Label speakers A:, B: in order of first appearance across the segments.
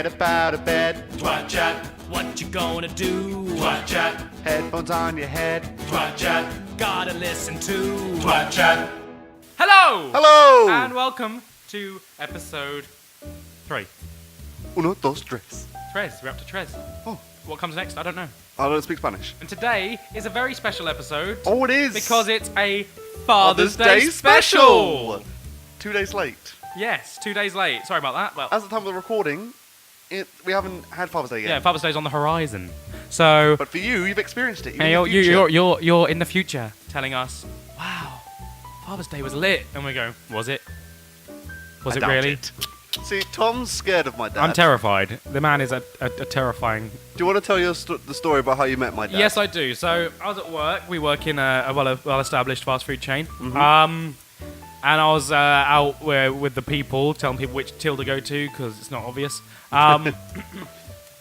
A: get up out of bed.
B: Twat Chat. What you gonna do? Twat Chat.
A: Headphones on your head.
B: Twat Chat. Gotta listen to Twat Chat. Hello!
A: Hello!
B: And welcome to episode 3.
A: Uno, dos, tres.
B: Tres. We're up to Tres.
A: Oh.
B: What comes next? I don't know.
A: I don't speak Spanish.
B: And today is a very special episode.
A: Oh, it is!
B: Because it's a Father's Day special!
A: 2 days late.
B: Yes, 2 days late. Sorry about that. Well,
A: As the time of the recording, we haven't had Father's Day yet.
B: yeah, Father's Day's on the horizon. So,
A: But for you, you've experienced it.
B: hey, you're in the future telling us, wow, Father's Day was lit. And we go, was it? Was it
A: doubt
B: really?
A: it. See, Tom's scared of my dad.
B: I'm terrified. The man is a terrifying...
A: Do you want to tell your the story about how you met my dad?
B: Yes, I do. So, I was at work. We work in a well-established fast food chain.
A: Mm-hmm.
B: And I was out with the people, telling people which till to go to, because it's not obvious.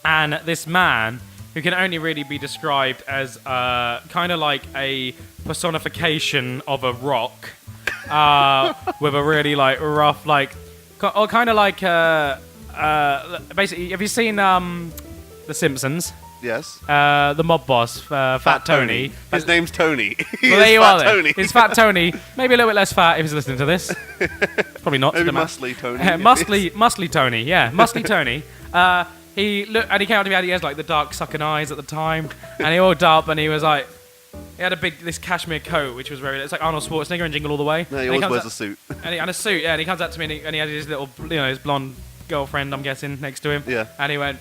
B: And this man, who can only really be described as kind of like a personification of a rock, with a really like rough, like, or kind of like, basically, have you seen The Simpsons?
A: Yes.
B: The mob boss, Fat Tony.
A: His name's Tony.
B: Well, there you are.
A: Tony.
B: He's Fat Tony. Maybe a little bit less fat if he's listening to this. Probably not.
A: Maybe Muscly Tony.
B: Muscly Tony. Yeah, Muscly Tony. He looked and he came up to me. He had like the dark sucking eyes at the time, and he walked up and he was like, he had this cashmere coat which was it's like Arnold Schwarzenegger and Jingle All the Way.
A: No, he always wears a suit.
B: And a suit. Yeah, and he comes up to me and he had his little, his blonde girlfriend, I'm guessing, next to him.
A: Yeah.
B: And he went.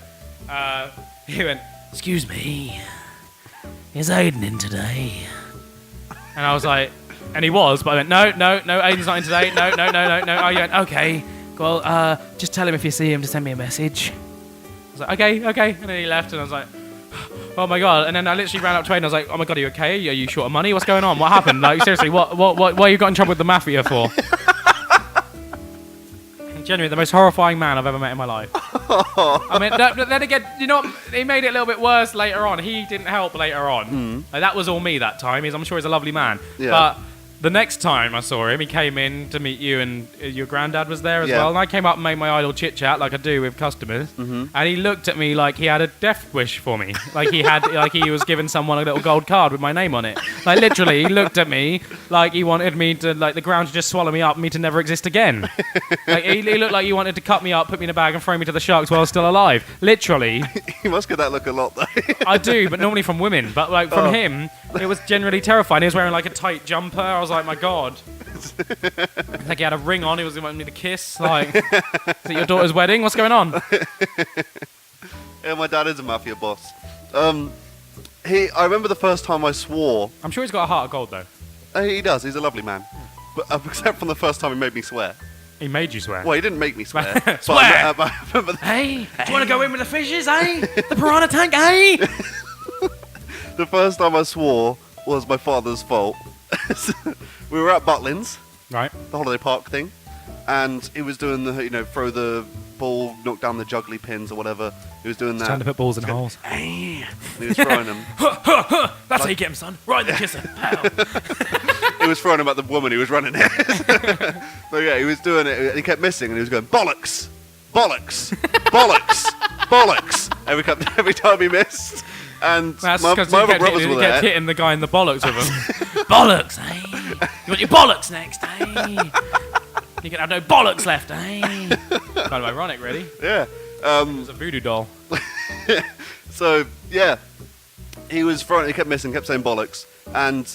B: Excuse me, is Ayden in today? And I was like, and he was, but I went, no, Ayden's not in today. No. Oh, you went, okay, well, just tell him if you see him to send me a message. I was like, okay. And then he left, and I was like, oh my god. And then I literally ran up to Ayden, and I was like, oh my god, are you okay? Are you short of money? What's going on? What happened? Like, seriously, what you got in trouble with the mafia for? Genuinely, the most horrifying man I've ever met in my life. I mean, then again, you know what? He made it a little bit worse later on. He didn't help later on. Like, that was all me that time. I'm sure he's a lovely man.
A: Yeah.
B: But the next time I saw him, he came in to meet you, and your granddad was there as well. And I came up and made my idle chit chat like I do with customers. And he looked at me like he had a death wish for me. Like he was giving someone a little gold card with my name on it. Like, literally, he looked at me like he wanted me to, like, the ground to just swallow me up and me to never exist again. Like, he looked like he wanted to cut me up, put me in a bag, and throw me to the sharks while I was still alive. Literally.
A: You must get that look a lot, though.
B: I do, but normally from women. But like from him, it was generally terrifying. He was wearing like a tight jumper. I was like, my god. Like, he had a ring on. He was wanting me to kiss. Like, is it your daughter's wedding? What's going on?
A: Yeah, my dad is a mafia boss. I remember the first time I swore.
B: I'm sure he's got a heart of gold though.
A: He does. He's a lovely man. But except from the first time he made me swear.
B: He made you swear.
A: Well, he didn't make me swear.
B: Swear!
A: But I remember
B: Hey, do you want to go in with the fishes, eh? The piranha tank, eh?
A: the first time I swore was my father's fault. We were at Butlins,
B: Right.
A: the holiday park thing, and he was doing the, throw the ball, knock down the juggly pins or whatever. He was doing that.
B: Trying to put balls in holes.
A: And he was throwing them.
B: That's how you get him, son. Right in the kisser.
A: He was throwing them at the woman who was running it. So yeah, he was doing it, and he kept missing, and he was going, bollocks, bollocks, bollocks, bollocks, every time he missed. And
B: That's
A: my
B: because
A: other brothers were
B: he
A: there.
B: kept hitting the guy in the bollocks with him. Bollocks, eh? You want your bollocks next, eh? You can have no bollocks left, eh? Kind of ironic, really.
A: Yeah.
B: It's a voodoo doll.
A: So yeah, he was throwing. He kept missing, kept saying bollocks, and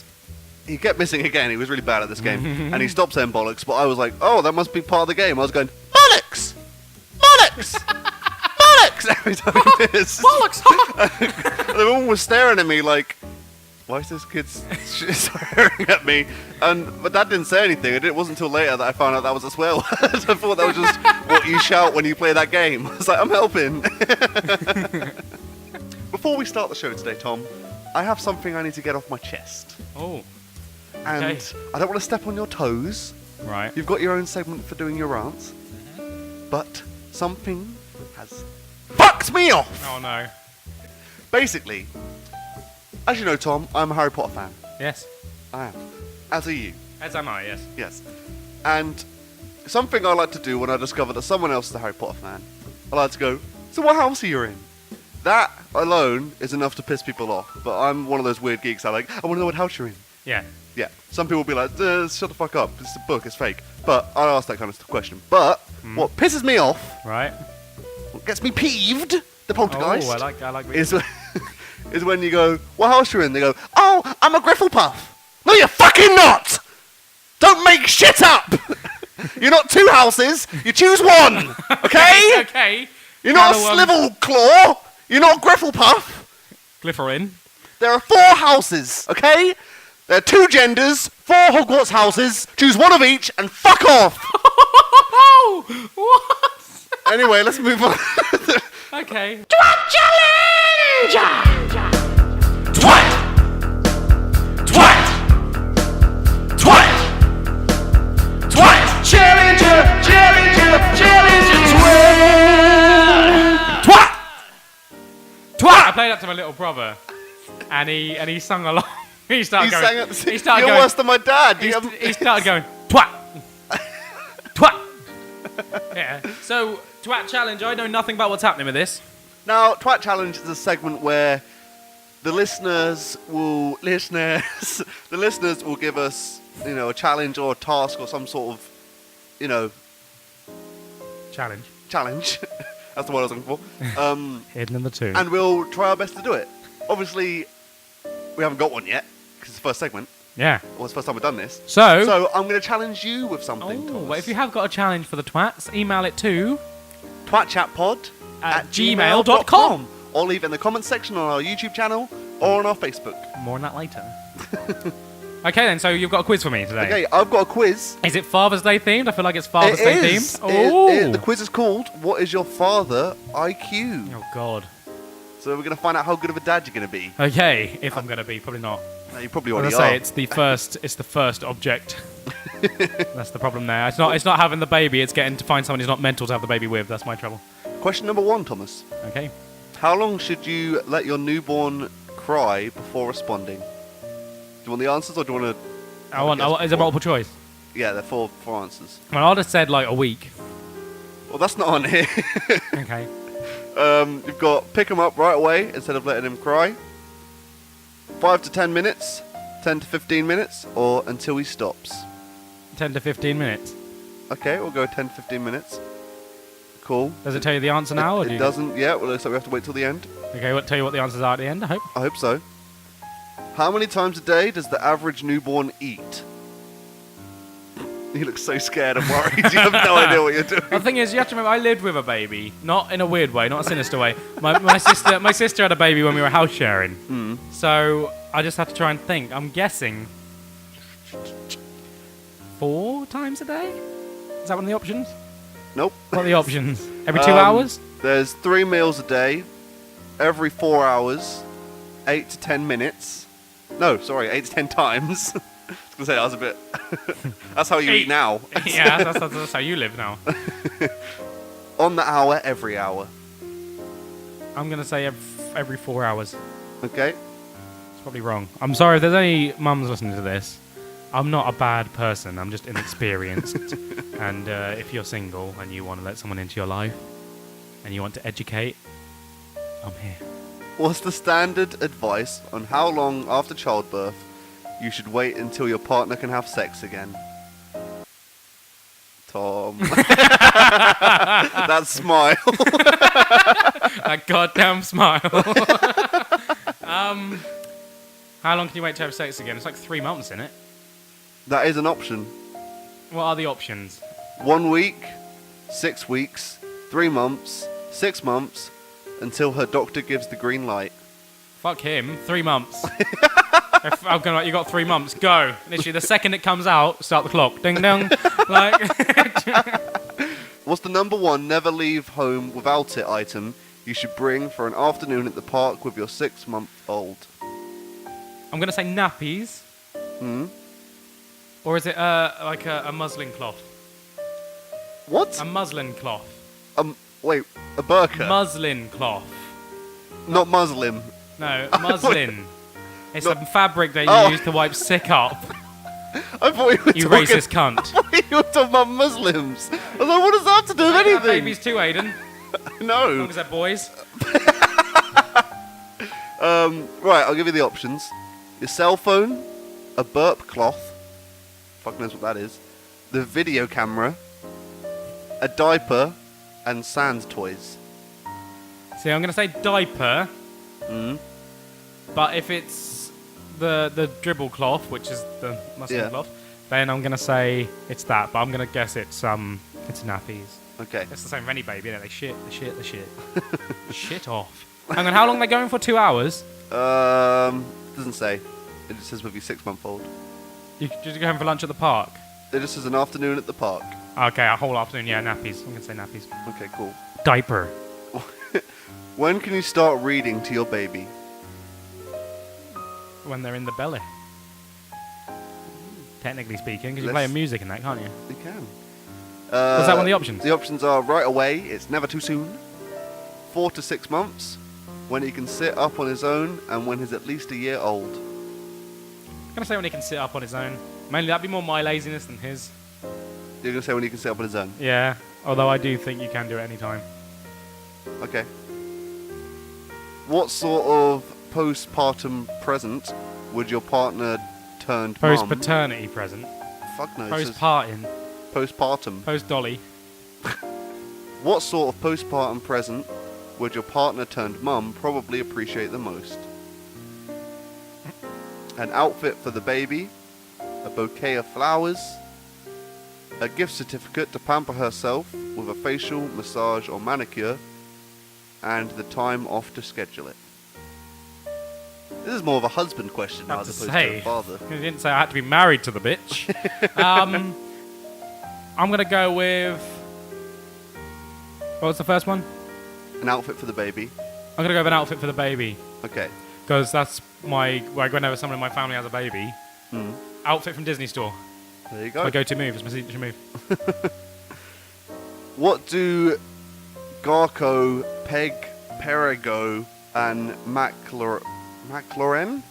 A: he kept missing again. He was really bad at this game, and he stopped saying bollocks. But I was like, oh, that must be part of the game. I was going bollocks, bollocks, bollocks every time he missed.
B: Bollocks!
A: And everyone was staring at me like, why is this kid swearing at me? And my dad didn't say anything. It wasn't until later that I found out that was a swear word. I thought that was just what you shout when you play that game. I was like, I'm helping. Before we start the show today, Tom, I have something I need to get off my chest.
B: Oh,
A: And
B: okay.
A: I don't want to step on your toes.
B: Right.
A: You've got your own segment for doing your rants. But something has fucked me off.
B: Oh, no.
A: Basically, as you know, Tom, I'm a Harry Potter fan.
B: Yes.
A: I am. As are you.
B: As am I, yes.
A: Yes. And something I like to do when I discover that someone else is a Harry Potter fan, I like to go, So what house are you in? That alone is enough to piss people off. But I'm one of those weird geeks. I want to know what house you're in.
B: Yeah.
A: Yeah. Some people will be like, shut the fuck up. It's a book. It's fake. But I ask that kind of question. But what pisses me off,
B: Right.
A: what gets me peeved, the poltergeist,
B: Oh, I like
A: is when you go, what house you're in? They go, oh, I'm a Grifflepuff. No, you're fucking not. Don't make shit up. You're not two houses. You choose one. Okay?
B: Okay.
A: You're not a Slivelclaw. You're not a Grifflepuff.
B: Glypherin.
A: There are 4 houses. Okay? There are 2 genders, 4 Hogwarts houses. Choose one of each and fuck off.
B: What?
A: Anyway, let's move on.
B: Okay.
C: Twat challenge!
A: Twat! Twat! Twat! Twat! Challenger! Twat! Twat!
B: I played that to my little brother, and he sung along. He started
A: You're
B: going.
A: worse than my dad.
B: He started going twat, twat. Yeah. So twat challenge. I know nothing about what's happening with this.
A: Now, Twat Challenge is a segment where the listeners will give us, a challenge or a task or some sort of,
B: Challenge.
A: challenge. That's the word I was looking for.
B: Hidden in the tomb.
A: And we'll try our best to do it. Obviously, we haven't got one yet because it's the first segment.
B: Yeah.
A: Well, it's the first time we've done this.
B: So
A: I'm going to challenge you with something, Thomas.
B: well, if you have got a challenge for the twats, email it to
A: twatchatpod@gmail.com or leave it in the comments section on our YouTube channel or on our Facebook.
B: More on that later. Okay then, so you've got a quiz for me today.
A: Okay, I've got a quiz.
B: Is it Father's Day themed? I feel like it's Father's
A: It
B: Day
A: is.
B: themed.
A: The quiz is called What is Your Father IQ?
B: Oh God.
A: So we're going to find out how good of a dad you're going to be.
B: Okay, if I'm gonna be, probably not.
A: No, you probably
B: As
A: already
B: I say,
A: are.
B: it's the first object. That's the problem there. It's not having the baby. It's getting to find someone who's not mental to have the baby with. That's my trouble.
A: Question number 1, Thomas.
B: Okay.
A: How long should you let your newborn cry before responding? Do you want the answers or do you want to...
B: Is it multiple choice?
A: Yeah, they're 4 answers.
B: Well, I'd have said like a week.
A: Well, that's not on here.
B: Okay.
A: You've got pick him up right away instead of letting him cry. 5 to 10 minutes, 10 to 15 minutes, or until he stops.
B: 10 to 15 minutes.
A: Okay, we'll go 10 to 15 minutes. Cool.
B: Does it tell you the answer now? Or do
A: It
B: you...
A: doesn't yet. Well, looks like we have to wait till the end.
B: Okay, tell you what the answers are at the end, I hope.
A: I hope so. How many times a day does the average newborn eat? You look so scared and worried. You have no idea what you're doing.
B: The thing is, you have to remember, I lived with a baby. Not in a weird way, not a sinister way. My sister had a baby when we were house sharing. So I just have to try and think. I'm guessing 4 times a day? Is that one of the options?
A: Nope.
B: What are the options? Every 2 hours?
A: There's 3 meals a day, every 4 hours, 8 to 10 minutes. No, sorry, 8 to 10 times. I was going to say, that was a bit... That's how you eat now.
B: Yeah, that's how you live now.
A: On the hour, every hour.
B: I'm going to say every 4 hours.
A: Okay.
B: It's probably wrong. I'm sorry if there's any mums listening to this. I'm not a bad person. I'm just inexperienced. And if you're single and you want to let someone into your life and you want to educate, I'm here.
A: What's the standard advice on how long after childbirth you should wait until your partner can have sex again? Tom. That smile.
B: That goddamn smile. How long can you wait to have sex again? It's like 3 months, isn't it?
A: That is an option.
B: What are the options?
A: 1 week, 6 weeks, 3 months, 6 months, until her doctor gives the green light.
B: Fuck him. 3 months. I'm gonna like, you got 3 months. Go. Literally, the second it comes out, start the clock. Ding dong. Like.
A: What's the number 1 never leave home without it item you should bring for an afternoon at the park with your 6-month-old?
B: I'm gonna say nappies. Or is it like a muslin cloth?
A: What?
B: A muslin cloth.
A: Wait, a burqa?
B: Muslin cloth.
A: Not Muslim.
B: No, muslin. It's a fabric that you use to wipe sick up.
A: I thought you were
B: You
A: talking...
B: racist cunt.
A: I thought you were talking about Muslims. I was like, what does that have to do with anything?
B: Babies too, Ayden. As long
A: No.
B: as they're boys.
A: Right, I'll give you the options. Your cell phone, a burp cloth, fuck knows what that is, the video camera, a diaper, and sand toys.
B: See, I'm going to say diaper.
A: Mm.
B: But if it's the dribble cloth, which is the muscle
A: Yeah.
B: cloth, then I'm going to say it's that. But I'm going to guess it's nappies.
A: Okay.
B: It's the same for any baby, isn't it? They shit. Shit off. Hang on, how long are they going for? 2 hours?
A: Doesn't say. It just says with your 6-month-old.
B: You just go home for lunch at the park?
A: It just says an afternoon at the park.
B: Okay, a whole afternoon, yeah, nappies. I'm going to say nappies.
A: Okay, cool.
B: Diaper.
A: When can you start reading to your baby?
B: When they're in the belly. Technically speaking, because you
A: Let's-
B: play music in that, can't you?
A: You can.
B: Was that one of the options?
A: The options are right away, it's never too soon, 4 to 6 months, when he can sit up on his own, and when he's at least a year old.
B: I'm going to say when he can sit up on his own. Mainly, that'd be more my laziness than his.
A: You're going to say when he can sit up on his own?
B: Yeah, although I do think you can do it any time.
A: Okay. What sort of postpartum present would your partner turned mum...
B: Post-paternity present.
A: Fuck no. it says
B: Post-parting.
A: Postpartum.
B: Post-dolly.
A: What sort of postpartum present would your partner turned mum probably appreciate the most? An outfit for the baby, a bouquet of flowers, a gift certificate to pamper herself with a facial, massage or manicure, and the time off to schedule it. This is more of a husband question
B: Have
A: as
B: to
A: opposed
B: say.
A: to a father.
B: You didn't say I had to be married to the bitch. I'm going to go with... What was the first one?
A: An outfit for the baby.
B: I'm going to go with an outfit for the baby.
A: Okay.
B: Because that's like whenever someone in my family has a baby, outfit from Disney Store.
A: There you go.
B: My go-to move. It's my signature move.
A: What do Garco, Peg, Perego, and McLaurin?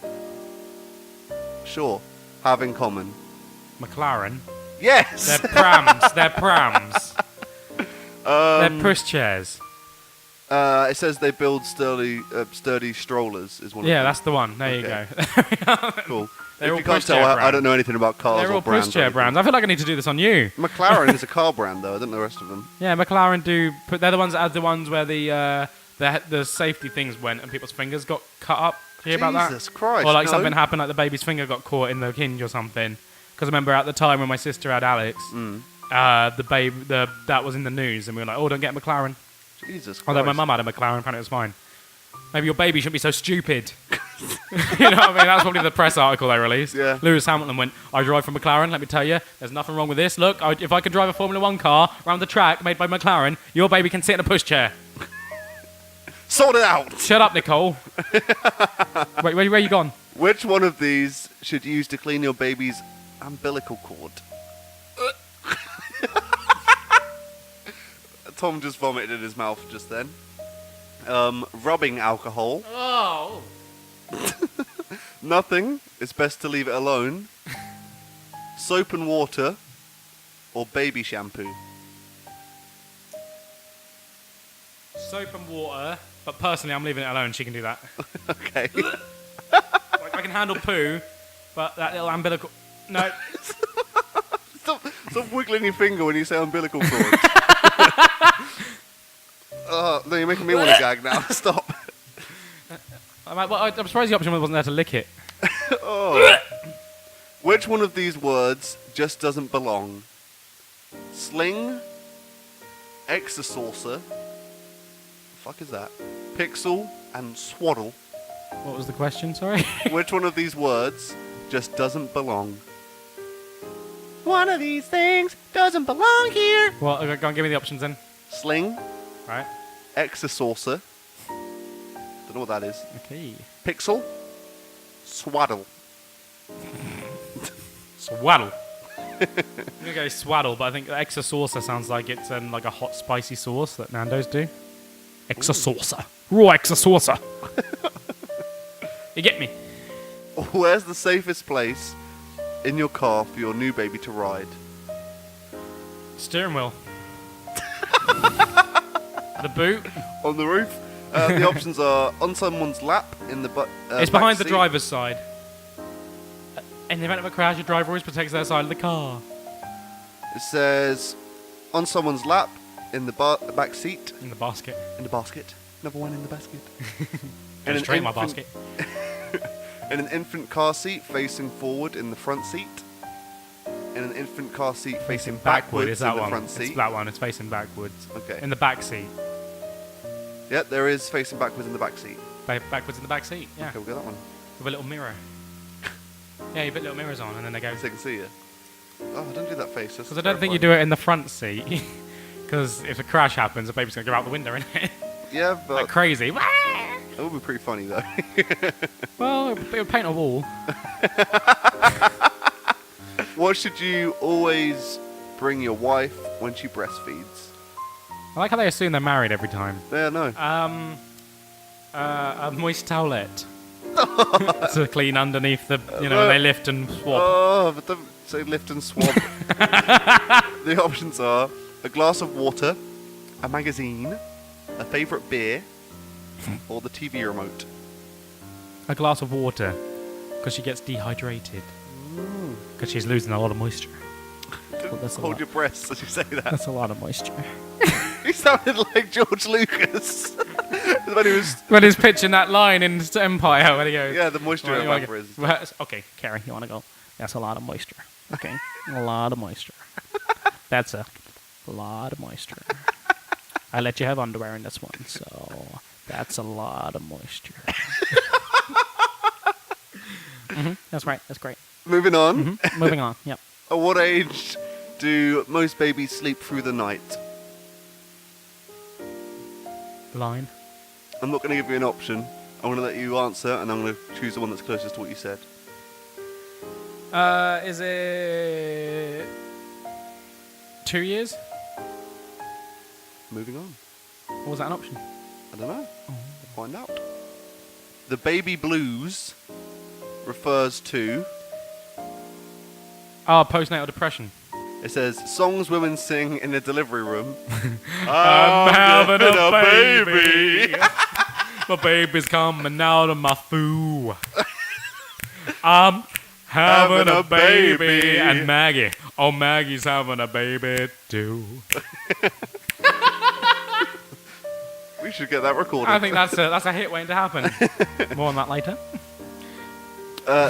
A: Sure. Have in common.
B: McLaren.
A: Yes!
B: They're prams. They're prams. They're pushchairs.
A: It says they build sturdy strollers. Is one.
B: Yeah,
A: of
B: that's the one. There
A: Okay.
B: you go.
A: them. Cool.
B: They're
A: If
B: all
A: you can't tell,
B: pushchair
A: I
B: brands.
A: don't know anything about cars
B: They're
A: or
B: all
A: brands. or
B: pushchair
A: anything.
B: brands. I feel like I need to do this on you.
A: McLaren is a car brand, though. I don't know the rest of them.
B: Yeah, McLaren do. They're the ones that had the ones where the safety things went and people's fingers got cut up. Did you hear about that?
A: Jesus Christ!
B: Or like
A: no.
B: something happened, like the baby's finger got caught in the hinge or something. Because I remember at the time when my sister had Alex, that was in the news, and we were like, "Oh, don't get a McLaren."
A: Jesus Christ!
B: Although my mum had a McLaren, apparently it was fine. Maybe your baby shouldn't be so stupid. You know what I mean? That's probably the press article they released.
A: Yeah.
B: Lewis Hamilton went, I drive for McLaren, let me tell you, there's nothing wrong with this. Look, if I can drive a Formula 1 car around the track made by McLaren, your baby can sit in a pushchair.
A: Sort it out!
B: Shut up, Nicole. Wait, where you gone?
A: Which one of these should you use to clean your baby's umbilical cord? Tom just vomited in his mouth just then. Rubbing alcohol.
B: Oh.
A: Nothing. It's best to leave it alone. Soap and water. Or baby shampoo.
B: Soap and water, but personally I'm leaving it alone, she can do that.
A: Okay.
B: Like, I can handle poo, but that little umbilical... No.
A: Stop wiggling your finger when you say umbilical cord. No, you're making me want to gag now. Stop.
B: I'm surprised the option wasn't there to lick it.
A: Oh. Which one of these words just doesn't belong? Sling, exasaucer, fuck is that? Pixel and swaddle.
B: What was the question, sorry?
A: Which one of these words just doesn't belong? One of these things doesn't belong here.
B: Well, go on, give me the options then.
A: Sling,
B: Right.
A: exasaucer. Don't know what that is.
B: Okay.
A: Pixel, swaddle.
B: Swaddle. I'm gonna go swaddle, but I think extra saucer sounds like it's like a hot spicy sauce that Nando's do. Extra saucer. Raw extra saucer. You get me?
A: Where's the safest place in your car for your new baby to ride?
B: Steering wheel. The boot.
A: on the roof. The options are on someone's lap in the
B: It's behind the
A: backseat.
B: driver's side. In the event of a crash, your driver always protects their side of the car.
A: It says on someone's lap in the back seat.
B: In the basket.
A: In the basket. Number one in the basket.
B: Don't straight my basket.
A: In an infant car seat facing forward in the front seat. In an infant car seat facing backwards
B: is that
A: in the
B: one.
A: front seat.
B: It's that one. It's facing backwards.
A: Okay.
B: In the back seat.
A: Yep, there is facing backwards in the back seat.
B: Backwards in the back seat. Yeah.
A: Okay, we'll get that one.
B: With a little mirror. Yeah, you put little mirrors on, and then they go.
A: So they can see you. Oh, don't do that face.
B: Because I don't think you do it in the front seat. Because if a crash happens, the baby's going to go out the window, innit?
A: Yeah, but
B: Like crazy.
A: that would be pretty funny though.
B: Well, it would paint a wall.
A: What should you always bring your wife when she breastfeeds?
B: I like how they assume they're married every time.
A: Yeah, no.
B: A moist towelette. To clean underneath the, they lift and swab.
A: Oh, but don't say lift and swab. The options are a glass of water, a magazine, a favourite beer, or the TV remote.
B: A glass of water. Because she gets dehydrated. Because she's losing a lot of moisture. That's a
A: Hold
B: lot.
A: your breasts as you say that.
B: That's a lot of moisture.
A: He sounded like George Lucas when he was.
B: When he's pitching that line in Empire, when he goes,
A: Yeah, the moisture
B: Right, you wanna
A: evaporates.
B: go- okay, Carrie, you want to go? That's a lot of moisture. Okay, a lot of moisture. That's a lot of moisture. I let you have underwear in this one, so that's a lot of moisture. That's right. That's great.
A: Moving on.
B: Moving on. Yep.
A: At what age do most babies sleep through the night?
B: Line.
A: I'm not going to give you an option. I'm going to let you answer, and I'm going to choose the one that's closest to what you said.
B: Is it 2 years?
A: Moving on.
B: Or was that an option?
A: I don't know. We'll find out. The baby blues refers to.
B: Postnatal depression.
A: It says songs women sing in the delivery room.
B: I'm having a baby. My baby's coming out of my foo. I'm having a baby. And Maggie. Oh, Maggie's having a baby too.
A: We should get that recorded.
B: I think that's a hit waiting to happen. More on that later.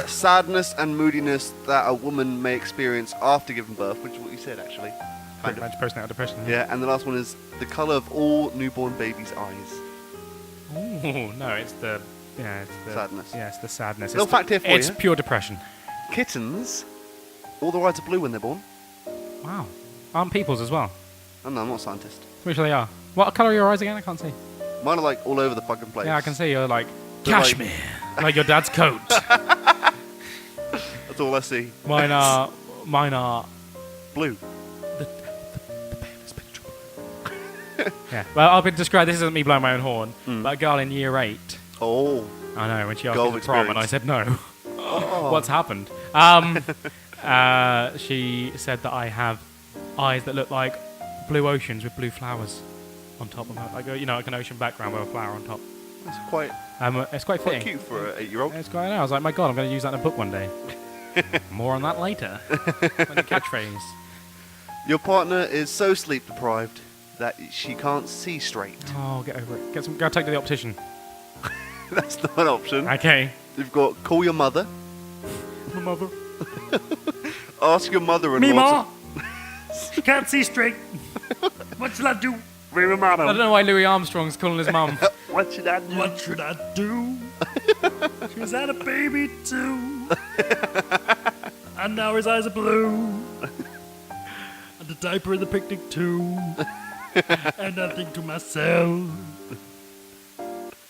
A: Sadness and moodiness that a woman may experience after giving birth, which is what you said actually.
B: Pretty much postnatal depression.
A: Yeah, and the last one is the colour of all newborn babies' eyes.
B: Ooh, no, it's the
A: Sadness.
B: Yeah, it's the sadness.
A: Little fact here for
B: It's
A: you.
B: pure depression.
A: Kittens, all the eyes are blue when they're born.
B: Wow. Aren't people's as well?
A: Oh, no, I'm not a scientist.
B: Which they are. What colour are your eyes again? I can't see.
A: Mine are like all over the fucking place.
B: Yeah, I can see you're like
A: They're like-
B: cashmere, like your dad's coat.
A: That's all I see.
B: Mine are
A: Blue.
B: the baby's been trouble. Yeah. Well, I've been described. This isn't me blowing my own horn, but a girl in year 8.
A: Oh.
B: I know when she asked
A: Girl
B: me to prom, and I
A: experience.
B: said no.
A: Oh.
B: What's happened? She said that I have eyes that look like blue oceans with blue flowers on top of them, like like an ocean background with a flower on top.
A: That's quite
B: It's quite fitting.
A: cute for an 8-year-old.
B: It's quite. I was like, my God, I'm going to use that in a book one day. More on that later. Like a catchphrase.
A: Your partner is so sleep deprived that she can't see straight.
B: Oh, get over it. Go take to the optician.
A: That's not an option.
B: Okay.
A: You've got call your mother,
B: My mother.
A: ask your mother-in-law.
B: Me, Ma. She can't see straight. What should I do? I don't know why Louis Armstrong's calling his mum.
A: What should I do?
B: What should I do? She's had a baby too. And now his eyes are blue. And the diaper in the picnic too. And I think to myself,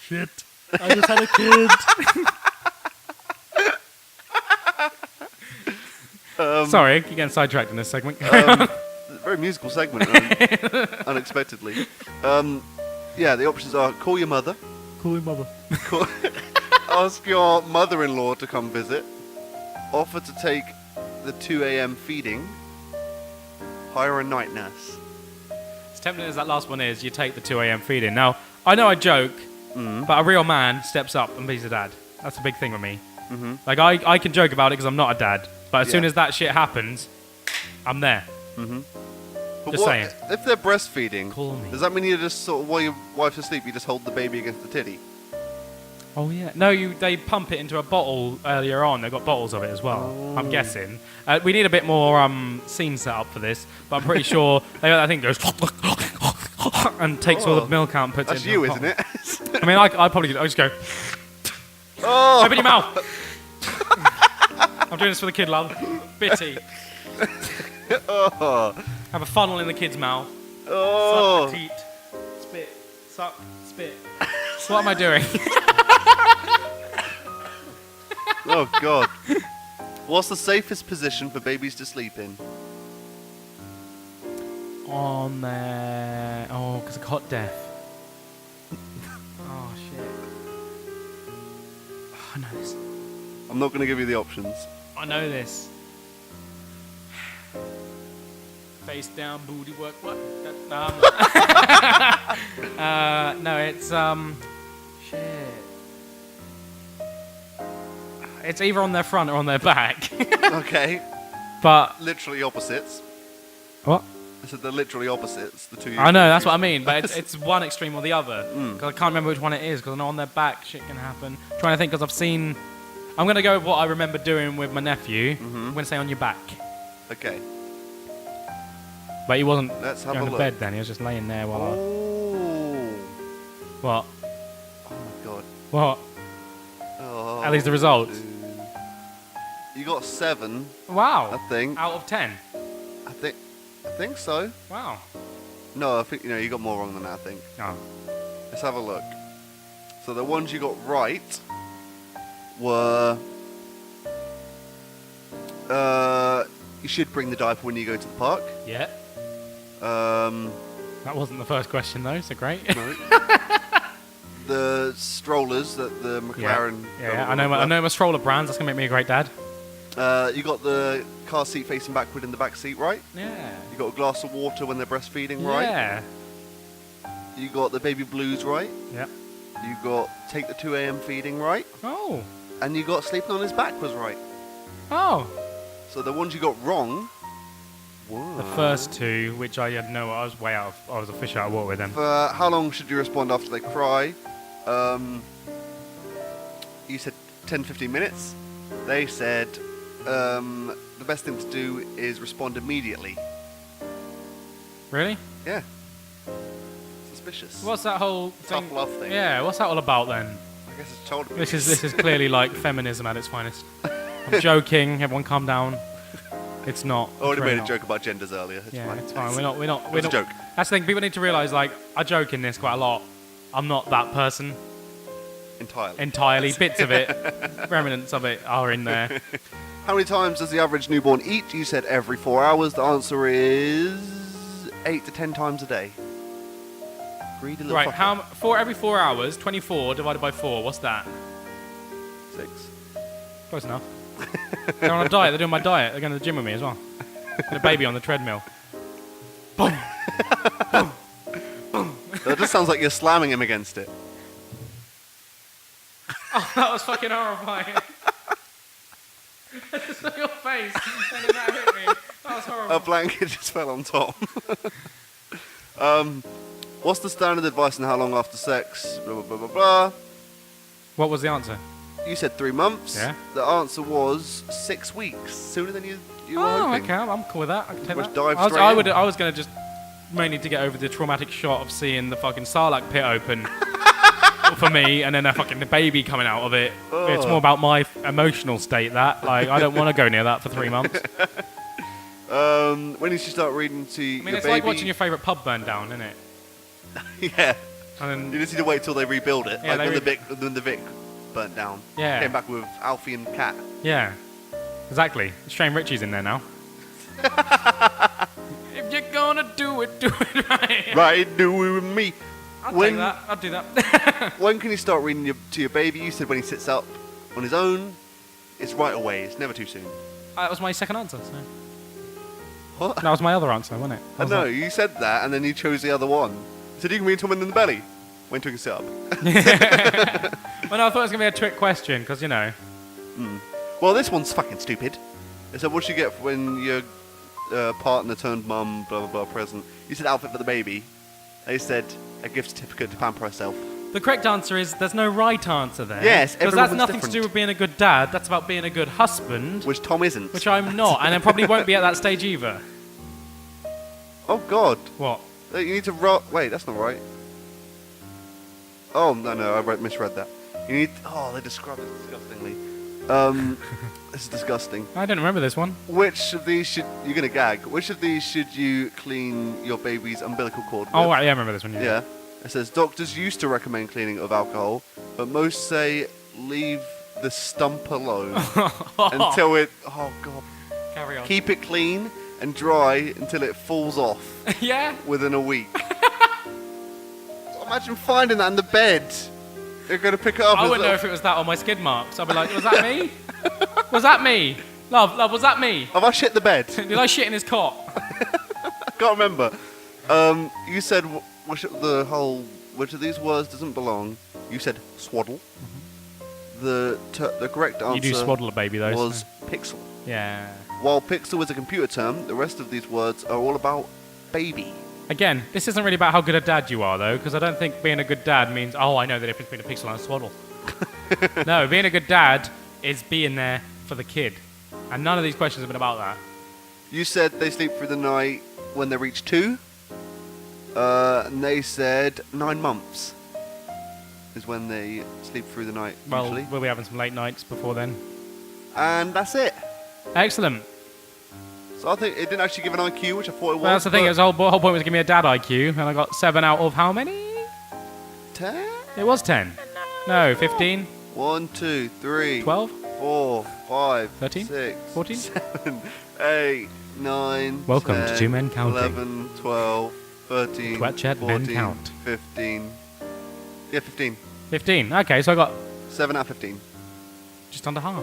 B: shit, I just had a kid. Sorry, keep getting sidetracked in this segment.
A: Very musical segment, unexpectedly. Yeah, the options are call your mother,
B: Call your mother.
A: ask your mother-in-law to come visit, offer to take the 2 a.m. feeding, hire a night nurse.
B: It's tempting as that last one is, you take the 2 a.m. feeding. Now, I know I joke, but a real man steps up and he's a dad. That's a big thing with me. Mm-hmm. Like, I can joke about it because I'm not a dad, but as soon as that shit happens, I'm there. Mm-hmm. Just saying.
A: If they're breastfeeding,
B: Call me.
A: does that mean you just sort of, while your wife's asleep, you just hold the baby against the titty?
B: Oh yeah. No, they pump it into a bottle earlier on. They've got bottles of it as well. I'm guessing. We need a bit more scene set up for this, but I'm pretty sure that thing goes and takes all the milk out and puts
A: That's
B: it into
A: you,
B: a
A: isn't
B: pot.
A: it?
B: I mean, I probably I just go. Open your mouth. I'm doing this for the kid, love. Bitty. Have a funnel in the kid's mouth. Suck the teat. Spit. Suck. Spit. What am I doing?
A: Oh, God. What's the safest position for babies to sleep in?
B: On there. Oh, because of cot death. Oh, shit. Oh, I know this.
A: I'm not going to give you the options.
B: I know this. Face down, booty work. What? No, it's shit. It's either on their front or on their back.
A: Okay.
B: But
A: Literally opposites.
B: what?
A: I said they're literally opposites. The two.
B: I know, that's what I mean. But it's one extreme or the other. Because I can't remember which one it is. Because I know on their back shit can happen. I'm trying to think because I've seen. I'm gonna go with what I remember doing with my nephew. I'm gonna say on your back.
A: Okay.
B: But he wasn't
A: Let's have
B: going
A: a
B: to
A: look.
B: bed then. He was just laying there while I.
A: Oh.
B: What?
A: Oh my God.
B: What?
A: Oh.
B: At least the results.
A: Dude. You got 7,
B: Wow.
A: I think.
B: Out of 10.
A: I think so.
B: Wow.
A: No, I think you got more wrong than that. I think.
B: Oh.
A: Let's have a look. So the ones you got right were you should bring the diaper when you go to the park.
B: Yeah. That wasn't the first question though, so great.
A: No. The strollers that the McLaren.
B: Yeah. I know my stroller brands. That's gonna make me a great dad.
A: You got the car seat facing backward in the back seat, right?
B: Yeah.
A: You got a glass of water when they're breastfeeding, right?
B: Yeah.
A: You got the baby blues, right?
B: Yep.
A: You got take the 2 a.m. feeding, right?
B: Oh.
A: And you got sleeping on his back was right.
B: Oh.
A: So the ones you got wrong were...
B: The first two, which I had no, I was way out. I was a fish out of water with them.
A: For how long should you respond after they cry? You said 10-15 minutes. They said the best thing to do is respond immediately.
B: Really?
A: Yeah. Suspicious.
B: What's that whole thing?
A: Tough love thing.
B: Yeah. What's that all about then?
A: I guess it's child abuse.
B: This is clearly like feminism at its finest. I'm joking. Everyone, calm down. It's not.
A: I already
B: It's really
A: made a
B: not.
A: joke about genders earlier. It's
B: Yeah,
A: fine.
B: it's fine. We're not.
A: It's a joke.
B: That's the thing. People need to realise. Like, I joke in this quite a lot. I'm not that person
A: Entirely.
B: Bits of it, remnants of it are in there.
A: How many times does the average newborn eat? You said every 4 hours. The answer is 8 to 10 times a day. Greedy little
B: Right.
A: fucker.
B: Every 4 hours, 24 divided by 4. What's that?
A: 6.
B: Close enough. They're on a diet. They're doing my diet. They're going to the gym with me as well. And a baby on the treadmill. Boom.
A: That just sounds like you're slamming him against it.
B: Oh, that was fucking horrifying. I just saw your face and then that hit me. That was horrible.
A: A blanket just fell on top. What's the standard advice on how long after sex? Blah, blah, blah, blah, blah.
B: What was the answer?
A: You said 3 months.
B: Yeah.
A: The answer was 6 weeks. Sooner than you were
B: Oh,
A: hoping.
B: okay. I'm cool with that. I can take
A: Just
B: that.
A: dive
B: I was,
A: straight
B: I
A: in.
B: would. I was going to just mainly to get over the traumatic shot of seeing the fucking Sarlacc pit open for me, and then the baby coming out of it. It's more about my emotional state. That I don't want to go near that for 3 months.
A: When did you start reading to
B: I mean,
A: your
B: it's
A: baby?
B: like watching your favourite pub burn down, isn't it?
A: Yeah.
B: And
A: You
B: then,
A: just need to wait till they rebuild it.
B: Yeah,
A: like
B: they
A: when the Vic burnt down.
B: Yeah.
A: Came back with Alfie and Cat.
B: yeah, exactly. Shane Ritchie's in there now. If you're gonna do it right.
A: Right, do it with me.
B: I'll
A: When-
B: take that. I'll do that.
A: When can you start reading to your baby? You said when he sits up on his own. It's right away. It's never too soon.
B: That was my second answer. So.
A: What?
B: That was my other answer, wasn't it?
A: I know, you said that, and then you chose the other one. You said you can read someone in the belly when doing a sit-up.
B: Well, no, I thought it was going to be a trick question, because, you know.
A: Well, this one's fucking stupid. It said, what should you get when your partner turned mum, blah, blah, blah, present? You said outfit for the baby. They said a gift certificate to pamper herself.
B: The correct answer is there's no right answer there.
A: Yes,
B: because that's
A: everyone's
B: nothing
A: different.
B: to do with being a good dad. That's about being a good husband,
A: Which Tom isn't.
B: which I'm not, and I probably won't be at that stage either.
A: Oh, God.
B: What?
A: You need to wait, that's not right. Oh, no, I misread that. You need... Oh, they describe it disgustingly. This is disgusting.
B: I don't remember this one.
A: Which of these should... You're going to gag. Which of these should you clean your baby's umbilical cord with?
B: Oh, right, yeah, I remember this one.
A: Yeah. It says, doctors used to recommend cleaning it with alcohol, but most say leave the stump alone until it... Oh, God.
B: Carry on.
A: Keep it clean and dry until it falls off
B: Yeah?
A: within a week. Imagine finding that in the bed. You're going to pick it up.
B: I wouldn't know if it was that on my skid marks. I'd be like, was that me? Was that me? Love, was that me?
A: Have I shit the bed?
B: Did I shit in his cot?
A: I can't remember. You said which of these words doesn't belong. You said swaddle. The correct answer
B: You do swaddle a baby, though.
A: was
B: so-
A: pixel.
B: Yeah.
A: While pixel is a computer term, the rest of these words are all about baby.
B: Again, this isn't really about how good a dad you are, though, because I don't think being a good dad means, oh, I know the difference between a pixel and a swaddle. No, being a good dad is being there for the kid. And none of these questions have been about that.
A: You said they sleep through the night when they reach 2. And they said 9 months is when they sleep through the night,
B: Well,
A: usually.
B: we'll be having some late nights before then.
A: And that's it.
B: Excellent.
A: So I think it didn't actually give an IQ, which I thought it was.
B: Well, that's the thing.
A: but
B: It was the whole point was to give me a dad IQ, and I got 7 out of how many?
A: 10?
B: It was 10. No, 15,
A: 1, 2, 3,
B: 12,
A: 4, 5,
B: 13,
A: 6,
B: 14.
A: 7, 8, 9.
B: Welcome to
A: 10,
B: 2 Men Counting.
A: 11, 12, 13,
B: Twat Chat Men
A: 14,
B: Count.
A: 15. Yeah, 15.
B: 15. Okay, so I got
A: 7 out of 15.
B: just under half.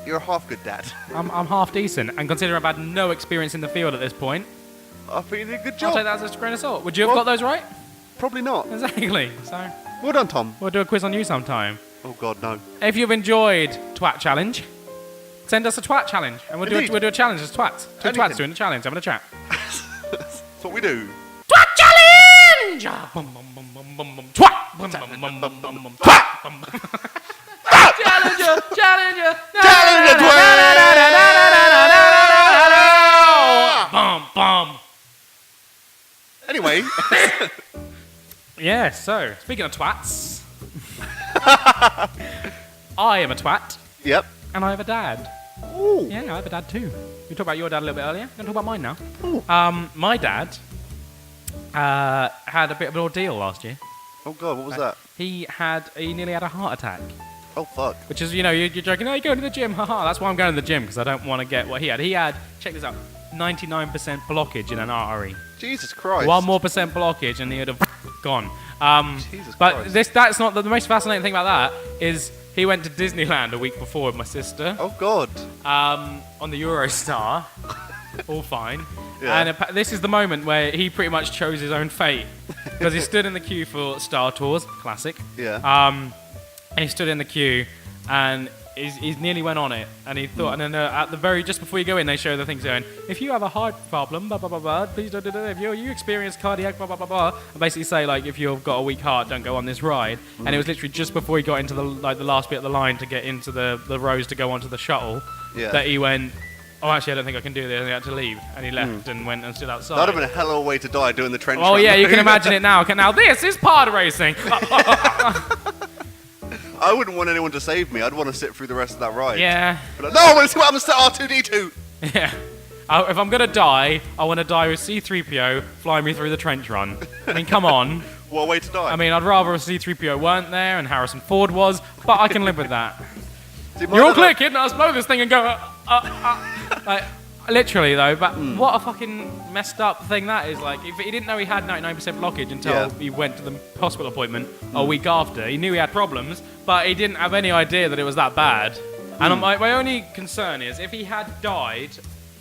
A: You're a half good dad.
B: I'm half decent, and considering I've had no experience in the field at this point,
A: I think you did a good
B: I'll
A: job.
B: take that as a grain of salt. Would you have
A: Well-
B: got those right?
A: Probably not.
B: Exactly. So
A: Well done, Tom.
B: we'll do a quiz on you sometime.
A: Oh, God, no.
B: If you've enjoyed Twat Challenge, send us a Twat Challenge, and we'll
A: Indeed.
B: do a challenge as twats. Two
A: Anything.
B: twats doing a challenge, having a chat.
A: That's what we do.
C: Twat Challenge!
B: Bum, bum, bum, bum, bum, bum, twat! Bum, bum, bum, bum, bum, bum, twat! Bum, bum. Challenger! Challenger! Bum, bum.
A: Anyway,
B: Yeah, so, speaking of twats, I am a twat,
A: yep.
B: and I have a dad.
A: Ooh.
B: Yeah, I have a dad too. We talked about your dad a little bit earlier. I'm going to talk about mine now.
A: Ooh.
B: My dad had a bit of an ordeal last year.
A: Oh, God, what was that?
B: He nearly had a heart attack.
A: Oh, fuck.
B: Which is, you're joking, oh, you're going to the gym, haha. That's why I'm going to the gym, because I don't want to get what he had. He had, check this out, 99% blockage in an artery.
A: Jesus Christ.
B: 1 more percent blockage, and he would have gone.
A: Jesus
B: but
A: Christ.
B: that's not the most fascinating thing about that is he went to Disneyland a week before with my sister
A: Oh, God.
B: on the Eurostar. All fine.
A: Yeah.
B: And this is the moment where he pretty much chose his own fate because he stood in the queue for Star Tours, classic.
A: Yeah.
B: And he stood in the queue, and he nearly went on it. And he thought, and then at the just before you go in, they show the things going, if you have a heart problem, blah blah blah blah, please don't do that. If you experience cardiac, blah blah blah blah, and basically say like, if you've got a weak heart, don't go on this ride. And it was literally just before he got into the last bit of the line to get into the rows to go onto the shuttle,
A: Yeah.
B: that he went, oh actually I don't think I can do this, and he had to leave, and he left and went and stood outside.
A: That'd have been a hell of a way to die doing the trench
B: Oh
A: run.
B: yeah, you can imagine it now. Now this is pod racing.
A: I wouldn't want anyone to save me. I'd want to sit through the rest of that ride.
B: Yeah.
A: Be like, no, I want to see what happens to R2-D2.
B: Yeah. If I'm going to die, I want to die with C-3PO flying me through the trench run. I mean, come on.
A: What a way to die.
B: I mean, I'd rather C-3PO weren't there and Harrison Ford was, but I can live with that.
A: See, my
B: You're all
A: dad-
B: clear, kid, now let's blow this thing and go, Like, literally, though, but what a fucking messed up thing that is. Like, if he didn't know he had 99% blockage until
A: Yeah.
B: he went to the hospital appointment a week after. He knew he had problems, but he didn't have any idea that it was that bad. And my only concern is, if he had died